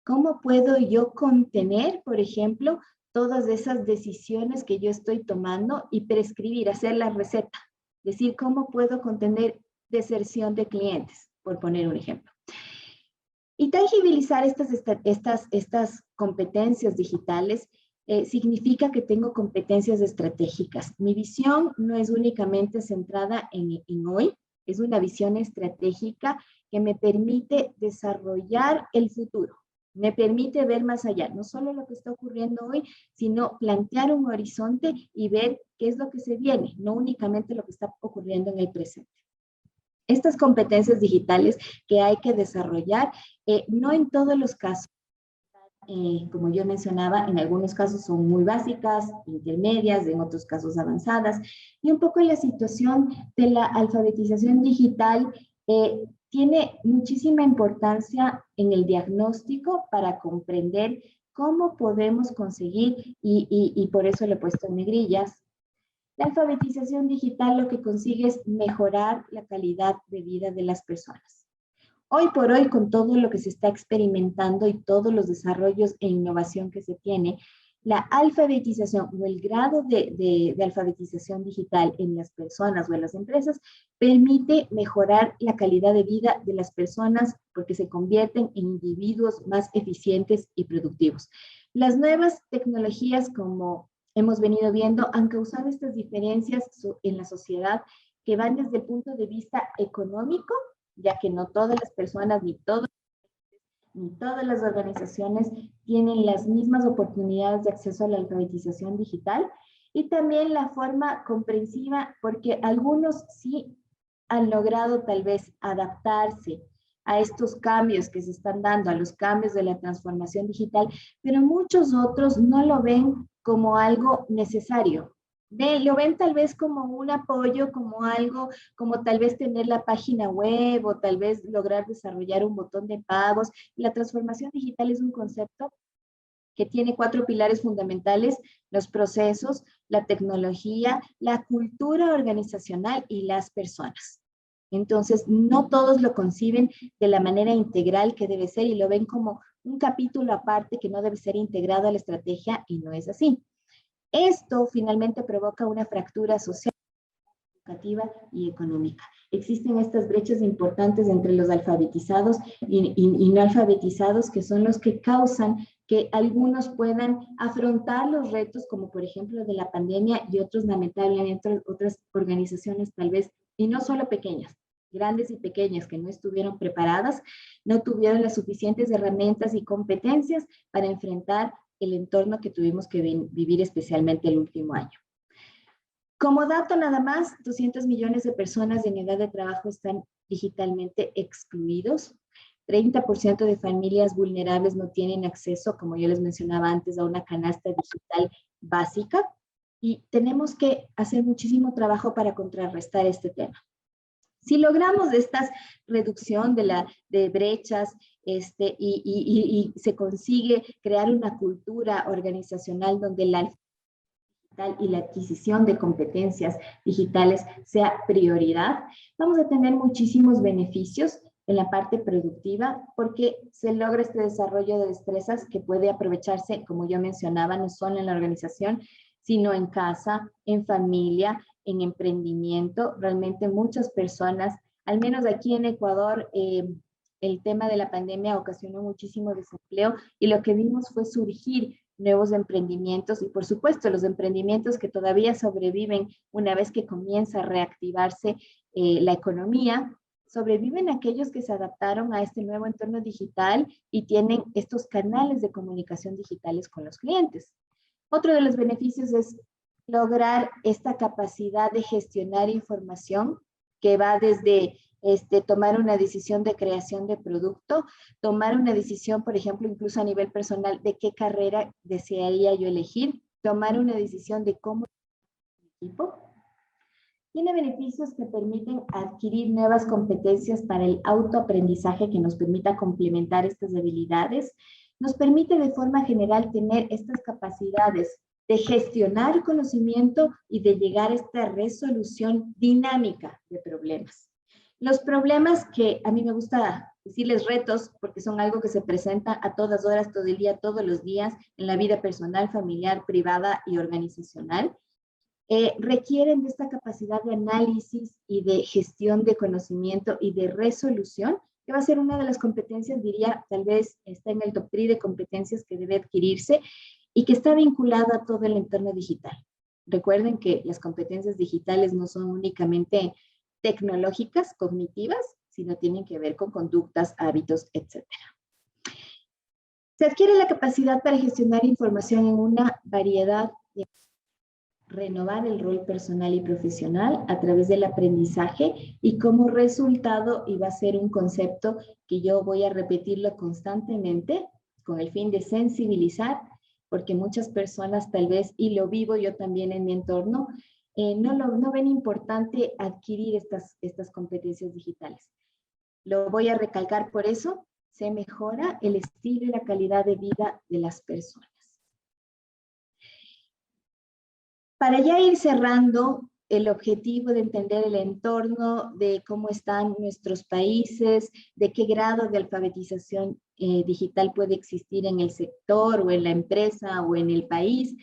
cómo puedo yo contener, por ejemplo, todas esas decisiones que yo estoy tomando y prescribir, hacer la receta. Decir, ¿cómo puedo contener deserción de clientes? Por poner un ejemplo. Y tangibilizar estas competencias digitales significa que tengo competencias estratégicas. Mi visión no es únicamente centrada en hoy, es una visión estratégica que me permite desarrollar el futuro. Me permite ver más allá, no solo lo que está ocurriendo hoy, sino plantear un horizonte y ver qué es lo que se viene, no únicamente lo que está ocurriendo en el presente. Estas competencias digitales que hay que desarrollar, no en todos los casos, como yo mencionaba, en algunos casos son muy básicas, intermedias, en otros casos avanzadas, y un poco la situación de la alfabetización digital tiene muchísima importancia en el diagnóstico para comprender cómo podemos conseguir, y por eso lo he puesto en negrillas, la alfabetización digital lo que consigue es mejorar la calidad de vida de las personas. Hoy por hoy, con todo lo que se está experimentando y todos los desarrollos e innovación que se tiene, la alfabetización o el grado de alfabetización digital en las personas o en las empresas permite mejorar la calidad de vida de las personas porque se convierten en individuos más eficientes y productivos. Las nuevas tecnologías, como hemos venido viendo, han causado estas diferencias en la sociedad que van desde el punto de vista económico, ya que no todas las personas ni todas las organizaciones tienen las mismas oportunidades de acceso a la alfabetización digital, y también la forma comprensiva, porque algunos sí han logrado tal vez adaptarse a estos cambios que se están dando, a los cambios de la transformación digital, pero muchos otros no lo ven como algo necesario. Lo ven tal vez como un apoyo, como algo, como tal vez tener la página web o tal vez lograr desarrollar un botón de pagos. La transformación digital es un concepto que tiene 4 pilares fundamentales: los procesos, la tecnología, la cultura organizacional y las personas. Entonces, no todos lo conciben de la manera integral que debe ser y lo ven como un capítulo aparte que no debe ser integrado a la estrategia, y no es así. Esto finalmente provoca una fractura social, educativa y económica. Existen estas brechas importantes entre los alfabetizados y no alfabetizados, que son los que causan que algunos puedan afrontar los retos, como por ejemplo de la pandemia, y otros lamentablemente, otras organizaciones tal vez, y no solo pequeñas, grandes y pequeñas, que no estuvieron preparadas, no tuvieron las suficientes herramientas y competencias para enfrentar el entorno que tuvimos que vivir especialmente el último año. Como dato nada más, 200 millones de personas en edad de trabajo están digitalmente excluidos. 30% de familias vulnerables no tienen acceso, como yo les mencionaba antes, a una canasta digital básica. Y tenemos que hacer muchísimo trabajo para contrarrestar este tema. Si logramos esta reducción de brechas y se consigue crear una cultura organizacional donde la y la adquisición de competencias digitales sea prioridad, vamos a tener muchísimos beneficios en la parte productiva, porque se logra este desarrollo de destrezas que puede aprovecharse, como yo mencionaba, no solo en la organización, sino en casa, en familia, en emprendimiento. Realmente muchas personas, al menos aquí en Ecuador, el tema de la pandemia ocasionó muchísimo desempleo y lo que vimos fue surgir nuevos emprendimientos, y por supuesto los emprendimientos que todavía sobreviven una vez que comienza a reactivarse la economía. Sobreviven aquellos que se adaptaron a este nuevo entorno digital y tienen estos canales de comunicación digitales con los clientes. Otro de los beneficios es lograr esta capacidad de gestionar información, que va desde tomar una decisión de creación de producto, tomar una decisión, por ejemplo, incluso a nivel personal, de qué carrera desearía yo elegir, tomar una decisión de cómo equipo. Tiene beneficios que permiten adquirir nuevas competencias para el autoaprendizaje que nos permita complementar estas habilidades. Nos permite de forma general tener estas capacidades de gestionar conocimiento y de llegar a esta resolución dinámica de problemas. Los problemas, que a mí me gusta decirles retos, porque son algo que se presenta a todas horas, todo el día, todos los días, en la vida personal, familiar, privada y organizacional, requieren de esta capacidad de análisis y de gestión de conocimiento y de resolución, que va a ser una de las competencias, diría, tal vez está en el top 3 de competencias que debe adquirirse y que está vinculada a todo el entorno digital. Recuerden que las competencias digitales no son únicamente tecnológicas, cognitivas, sino tienen que ver con conductas, hábitos, etc. Se adquiere la capacidad para gestionar información en una variedad de renovar el rol personal y profesional a través del aprendizaje y como resultado, y va a ser un concepto que yo voy a repetirlo constantemente con el fin de sensibilizar, porque muchas personas tal vez, y lo vivo yo también en mi entorno, no ven importante adquirir estas competencias digitales. Lo voy a recalcar por eso, se mejora el estilo y la calidad de vida de las personas. Para ya ir cerrando, el objetivo de entender el entorno, de cómo están nuestros países, de qué grado de alfabetización digital puede existir en el sector o en la empresa o en el país.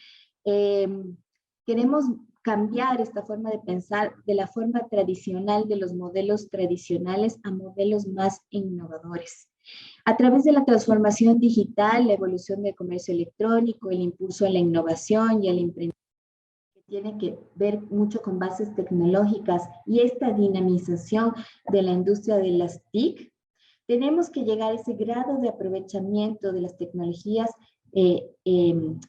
Queremos cambiar esta forma de pensar de la forma tradicional, de los modelos tradicionales a modelos más innovadores. A través de la transformación digital, la evolución del comercio electrónico, el impulso a la innovación y al emprendimiento, tiene que ver mucho con bases tecnológicas y esta dinamización de la industria de las TIC, tenemos que llegar a ese grado de aprovechamiento de las tecnologías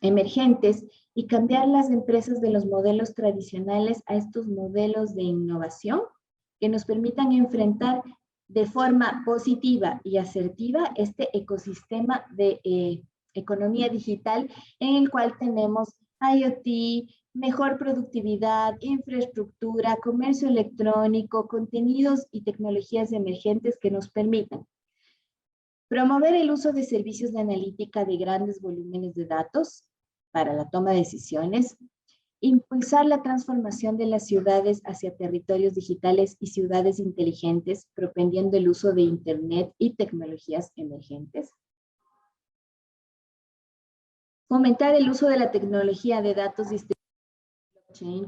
emergentes y cambiar las empresas de los modelos tradicionales a estos modelos de innovación que nos permitan enfrentar de forma positiva y asertiva este ecosistema de economía digital en el cual tenemos IoT, mejor productividad, infraestructura, comercio electrónico, contenidos y tecnologías emergentes que nos permitan promover el uso de servicios de analítica de grandes volúmenes de datos para la toma de decisiones, impulsar la transformación de las ciudades hacia territorios digitales y ciudades inteligentes, propendiendo el uso de Internet y tecnologías emergentes, fomentar el uso de la tecnología de datos distribuidos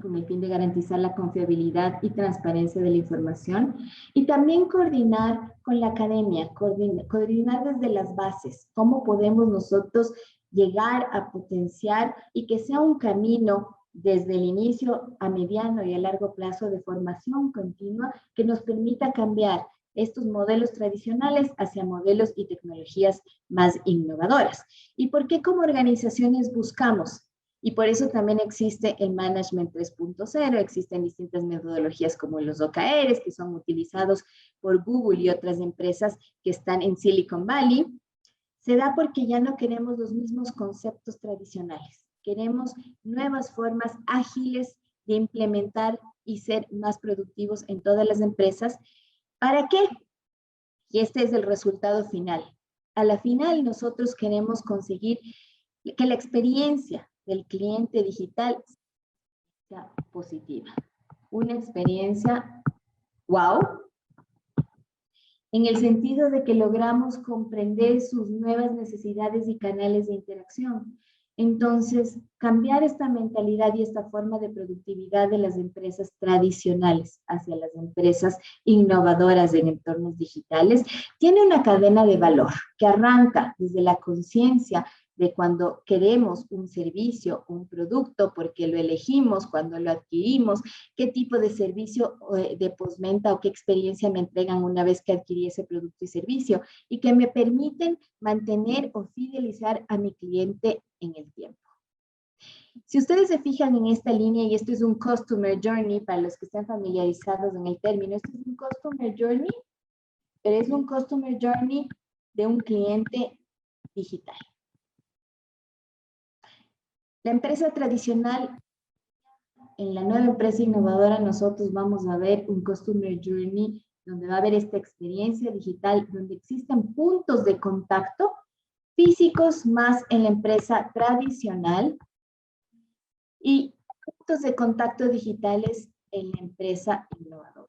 con el fin de garantizar la confiabilidad y transparencia de la información y también coordinar con la academia, coordinar desde las bases, cómo podemos nosotros llegar a potenciar y que sea un camino desde el inicio a mediano y a largo plazo de formación continua que nos permita cambiar estos modelos tradicionales hacia modelos y tecnologías más innovadoras. ¿Y por qué como organizaciones buscamos? Y por eso también existe el Management 3.0, existen distintas metodologías como los OKRs, que son utilizados por Google y otras empresas que están en Silicon Valley. Se da porque ya no queremos los mismos conceptos tradicionales. Queremos nuevas formas ágiles de implementar y ser más productivos en todas las empresas. ¿Para qué? Y este es el resultado final. A la final nosotros queremos conseguir que la experiencia del cliente digital sea positiva. Una experiencia wow, en el sentido de que logramos comprender sus nuevas necesidades y canales de interacción. Entonces, cambiar esta mentalidad y esta forma de productividad de las empresas tradicionales hacia las empresas innovadoras en entornos digitales tiene una cadena de valor que arranca desde la conciencia de cuando queremos un servicio, un producto, porque lo elegimos, cuando lo adquirimos, qué tipo de servicio de postventa o qué experiencia me entregan una vez que adquirí ese producto y servicio, y que me permiten mantener o fidelizar a mi cliente en el tiempo. Si ustedes se fijan en esta línea, y esto es un Customer Journey, para los que están familiarizados en el término, esto es un Customer Journey, pero es un Customer Journey de un cliente digital. La empresa tradicional, en la nueva empresa innovadora, nosotros vamos a ver un Customer Journey donde va a haber esta experiencia digital, donde existen puntos de contacto físicos más en la empresa tradicional y puntos de contacto digitales en la empresa innovadora.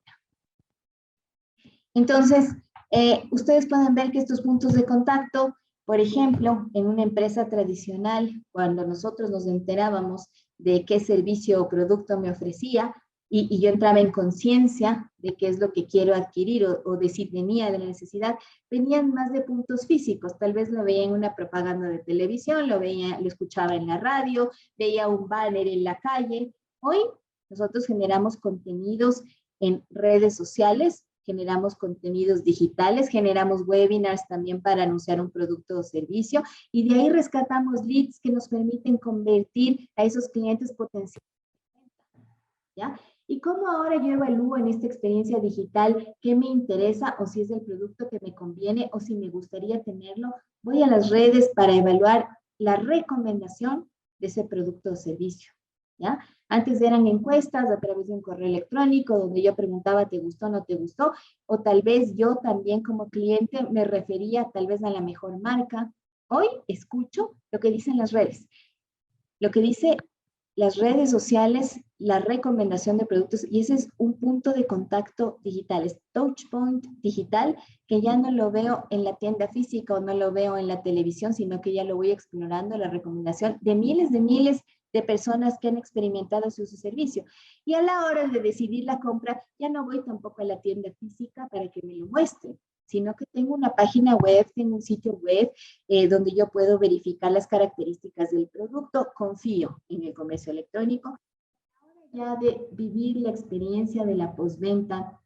Entonces, ustedes pueden ver que estos puntos de contacto, por ejemplo, en una empresa tradicional, cuando nosotros nos enterábamos de qué servicio o producto me ofrecía y yo entraba en conciencia de qué es lo que quiero adquirir o de si tenía de la necesidad, venían más de puntos físicos. Tal vez lo veía en una propaganda de televisión, lo escuchaba en la radio, veía un banner en la calle. Hoy nosotros generamos contenidos en redes sociales, generamos contenidos digitales, generamos webinars también para anunciar un producto o servicio, y de ahí rescatamos leads que nos permiten convertir a esos clientes potenciales, ¿ya? ¿Y cómo ahora yo evalúo en esta experiencia digital qué me interesa o si es el producto que me conviene o si me gustaría tenerlo? Voy a las redes para evaluar la recomendación de ese producto o servicio, ¿ya? Antes eran encuestas a través de un correo electrónico donde yo preguntaba, ¿te gustó o no te gustó? O tal vez yo también como cliente me refería tal vez a la mejor marca. Hoy escucho lo que dicen las redes, lo que dice las redes sociales, la recomendación de productos, y ese es un punto de contacto digital, es touch point digital, que ya no lo veo en la tienda física o no lo veo en la televisión, sino que ya lo voy explorando, la recomendación de miles de personas que han experimentado su servicio. Y a la hora de decidir la compra, ya no voy tampoco a la tienda física para que me lo muestre, sino que tengo una página web, tengo un sitio web donde yo puedo verificar las características del producto, confío en el comercio electrónico. Ahora ya de vivir la experiencia de la postventa,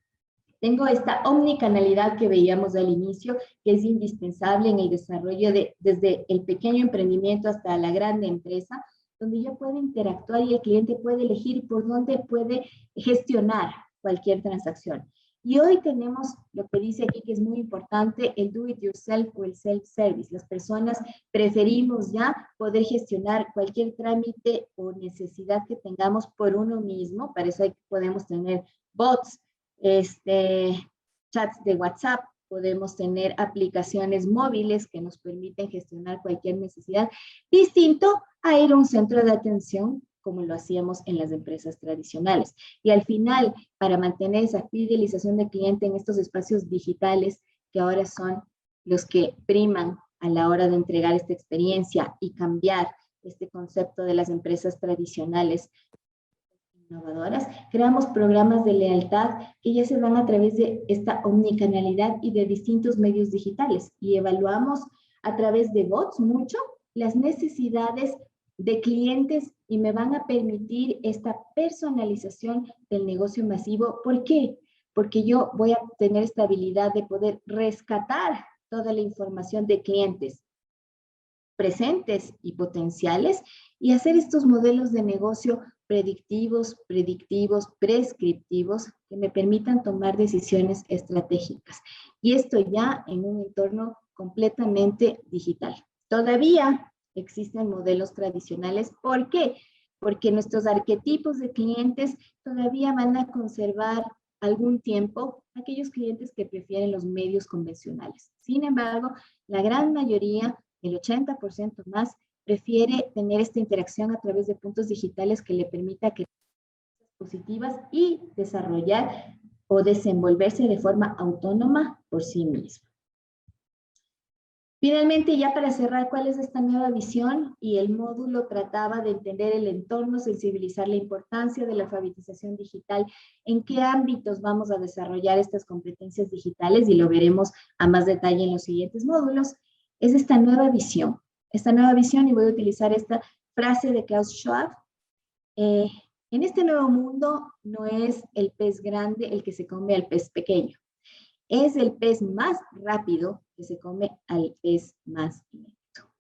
tengo esta omnicanalidad que veíamos al inicio, que es indispensable en el desarrollo desde el pequeño emprendimiento hasta la grande empresa, donde yo puedo interactuar y el cliente puede elegir por dónde puede gestionar cualquier transacción. Y hoy tenemos lo que dice aquí que es muy importante, el do it yourself o el self-service. Las personas preferimos ya poder gestionar cualquier trámite o necesidad que tengamos por uno mismo. Para eso podemos tener bots, chats de WhatsApp, podemos tener aplicaciones móviles que nos permiten gestionar cualquier necesidad, distinto a ir a un centro de atención como lo hacíamos en las empresas tradicionales. Y al final, para mantener esa fidelización del cliente en estos espacios digitales, que ahora son los que priman a la hora de entregar esta experiencia y cambiar este concepto de las empresas tradicionales innovadoras, creamos programas de lealtad que ya se dan a través de esta omnicanalidad y de distintos medios digitales, y evaluamos a través de bots mucho las necesidades de clientes y me van a permitir esta personalización del negocio masivo. ¿Por qué? Porque yo voy a tener esta habilidad de poder rescatar toda la información de clientes presentes y potenciales y hacer estos modelos de negocio predictivos, prescriptivos, que me permitan tomar decisiones estratégicas. Y esto ya en un entorno completamente digital. Todavía existen modelos tradicionales. ¿Por qué? Porque nuestros arquetipos de clientes todavía van a conservar algún tiempo aquellos clientes que prefieren los medios convencionales. Sin embargo, la gran mayoría, el 80% más, prefiere tener esta interacción a través de puntos digitales que le permita crear positivas y desarrollar o desenvolverse de forma autónoma por sí mismo. Finalmente, ya para cerrar, ¿cuál es esta nueva visión? Y el módulo trataba de entender el entorno, sensibilizar la importancia de la alfabetización digital, en qué ámbitos vamos a desarrollar estas competencias digitales, y lo veremos a más detalle en los siguientes módulos. Es esta nueva visión, y voy a utilizar esta frase de Klaus Schwab. En este nuevo mundo no es el pez grande el que se come al pez pequeño. Es el pez más rápido que se come al pez más lento.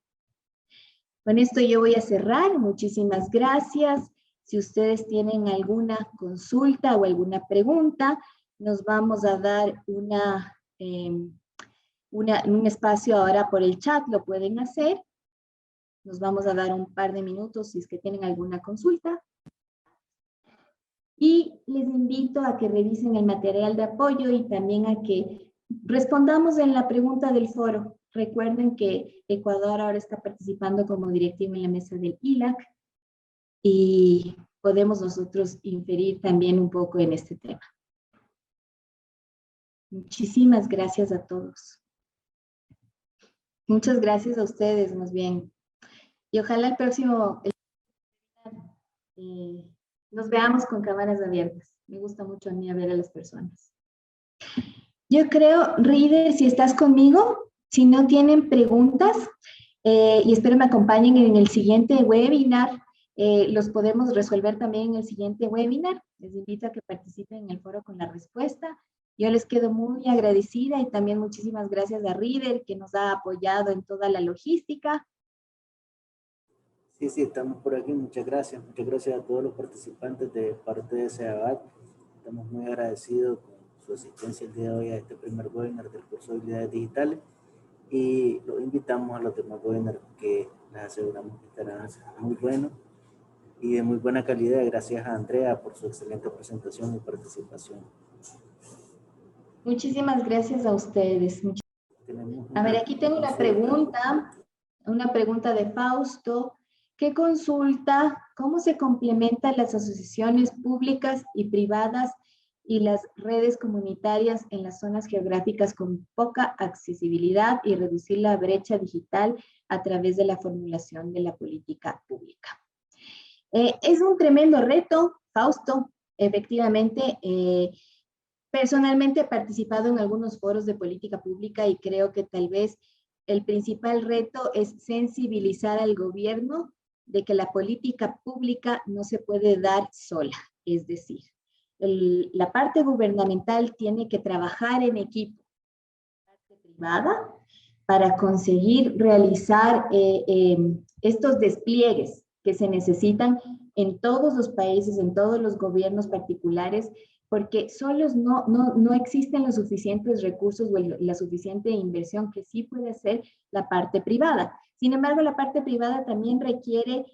Con esto yo voy a cerrar. Muchísimas gracias. Si ustedes tienen alguna consulta o alguna pregunta, nos vamos a dar un espacio ahora por el chat, lo pueden hacer. Nos vamos a dar un par de minutos si es que tienen alguna consulta. Y les invito a que revisen el material de apoyo y también a que respondamos en la pregunta del foro. Recuerden que Ecuador ahora está participando como directivo en la mesa del ILAC y podemos nosotros inferir también un poco en este tema. Muchísimas gracias a todos. Muchas gracias a ustedes, más bien. Y ojalá el próximo nos veamos con cámaras abiertas. Me gusta mucho a mí ver a las personas. Yo creo, Reader, si estás conmigo, si no tienen preguntas, y espero me acompañen en el siguiente webinar, los podemos resolver también en el siguiente webinar. Les invito a que participen en el foro con la respuesta. Yo les quedo muy agradecida y también muchísimas gracias a Reader, que nos ha apoyado en toda la logística. Sí, sí, estamos por aquí. Muchas gracias. Muchas gracias a todos los participantes de parte de SEABAT. Estamos muy agradecidos con su asistencia el día de hoy a este primer webinar del curso de habilidades digitales. Y los invitamos a los demás webinars que les aseguramos que estarán muy buenos y de muy buena calidad. Gracias a Andrea por su excelente presentación y participación. Muchísimas gracias a ustedes. A ver, aquí tengo una pregunta de Fausto. ¿Qué consulta? ¿Cómo se complementan las asociaciones públicas y privadas y las redes comunitarias en las zonas geográficas con poca accesibilidad y reducir la brecha digital a través de la formulación de la política pública? Es un tremendo reto, Fausto. Efectivamente, personalmente he participado en algunos foros de política pública y creo que tal vez el principal reto es sensibilizar al gobierno de que la política pública no se puede dar sola. Es decir, la parte gubernamental tiene que trabajar en equipo, la parte privada, para conseguir realizar estos despliegues que se necesitan en todos los países, en todos los gobiernos particulares, porque solos no existen los suficientes recursos o la suficiente inversión que sí puede hacer la parte privada. Sin embargo, la parte privada también requiere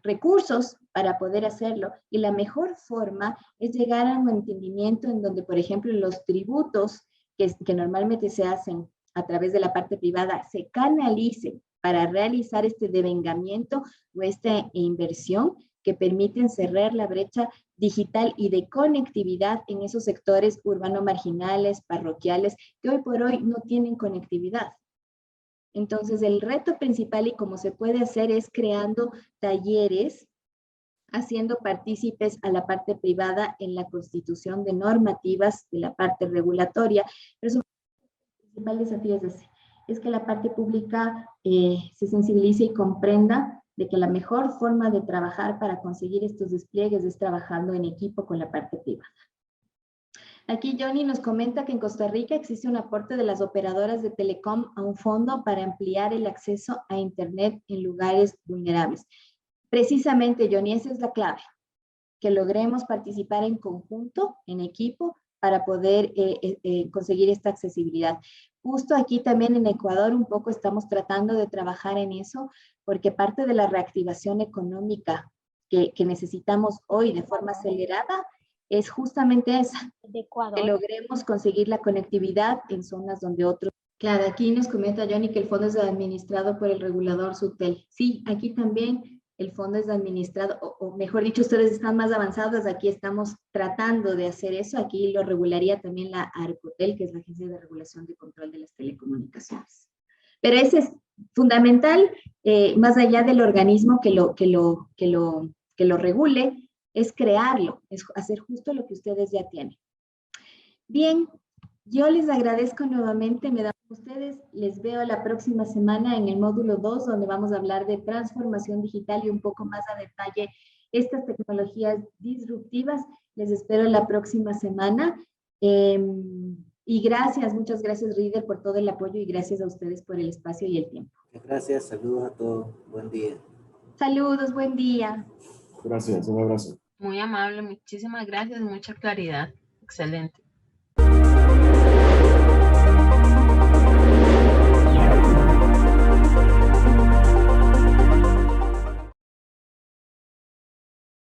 recursos para poder hacerlo, y la mejor forma es llegar a un entendimiento en donde, por ejemplo, los tributos que normalmente se hacen a través de la parte privada se canalicen para realizar este devengamiento o esta inversión que permiten cerrar la brecha digital y de conectividad en esos sectores urbano-marginales, parroquiales, que hoy por hoy no tienen conectividad. Entonces, el reto principal y cómo se puede hacer es creando talleres, haciendo partícipes a la parte privada en la constitución de normativas de la parte regulatoria. Pero el principal desafío es ese, es que la parte pública se sensibilice y comprenda de que la mejor forma de trabajar para conseguir estos despliegues es trabajando en equipo con la parte privada. Aquí Johnny nos comenta que en Costa Rica existe un aporte de las operadoras de telecom a un fondo para ampliar el acceso a Internet en lugares vulnerables. Precisamente, Johnny, esa es la clave, que logremos participar en conjunto, en equipo, para poder conseguir esta accesibilidad. Justo aquí también en Ecuador un poco estamos tratando de trabajar en eso, porque parte de la reactivación económica que necesitamos hoy de forma acelerada es justamente esa, que logremos conseguir la conectividad en zonas donde otros... Claro, aquí nos comenta Johnny que el fondo es administrado por el regulador SUTEL. Sí, aquí también el fondo es administrado, o mejor dicho, ustedes están más avanzados, aquí estamos tratando de hacer eso, aquí lo regularía también la ARCOTEL, que es la Agencia de Regulación de Control de las Telecomunicaciones. Pero ese es fundamental, más allá del organismo que lo regule, es crearlo, es hacer justo lo que ustedes ya tienen. Bien, yo les agradezco nuevamente, me dan ustedes, les veo la próxima semana en el módulo 2, donde vamos a hablar de transformación digital y un poco más a detalle estas tecnologías disruptivas. Les espero la próxima semana. Y gracias, muchas gracias Reader por todo el apoyo y gracias a ustedes por el espacio y el tiempo. Gracias, saludos a todos, buen día. Saludos, buen día. Gracias, un abrazo. Muy amable, muchísimas gracias, mucha claridad. Excelente.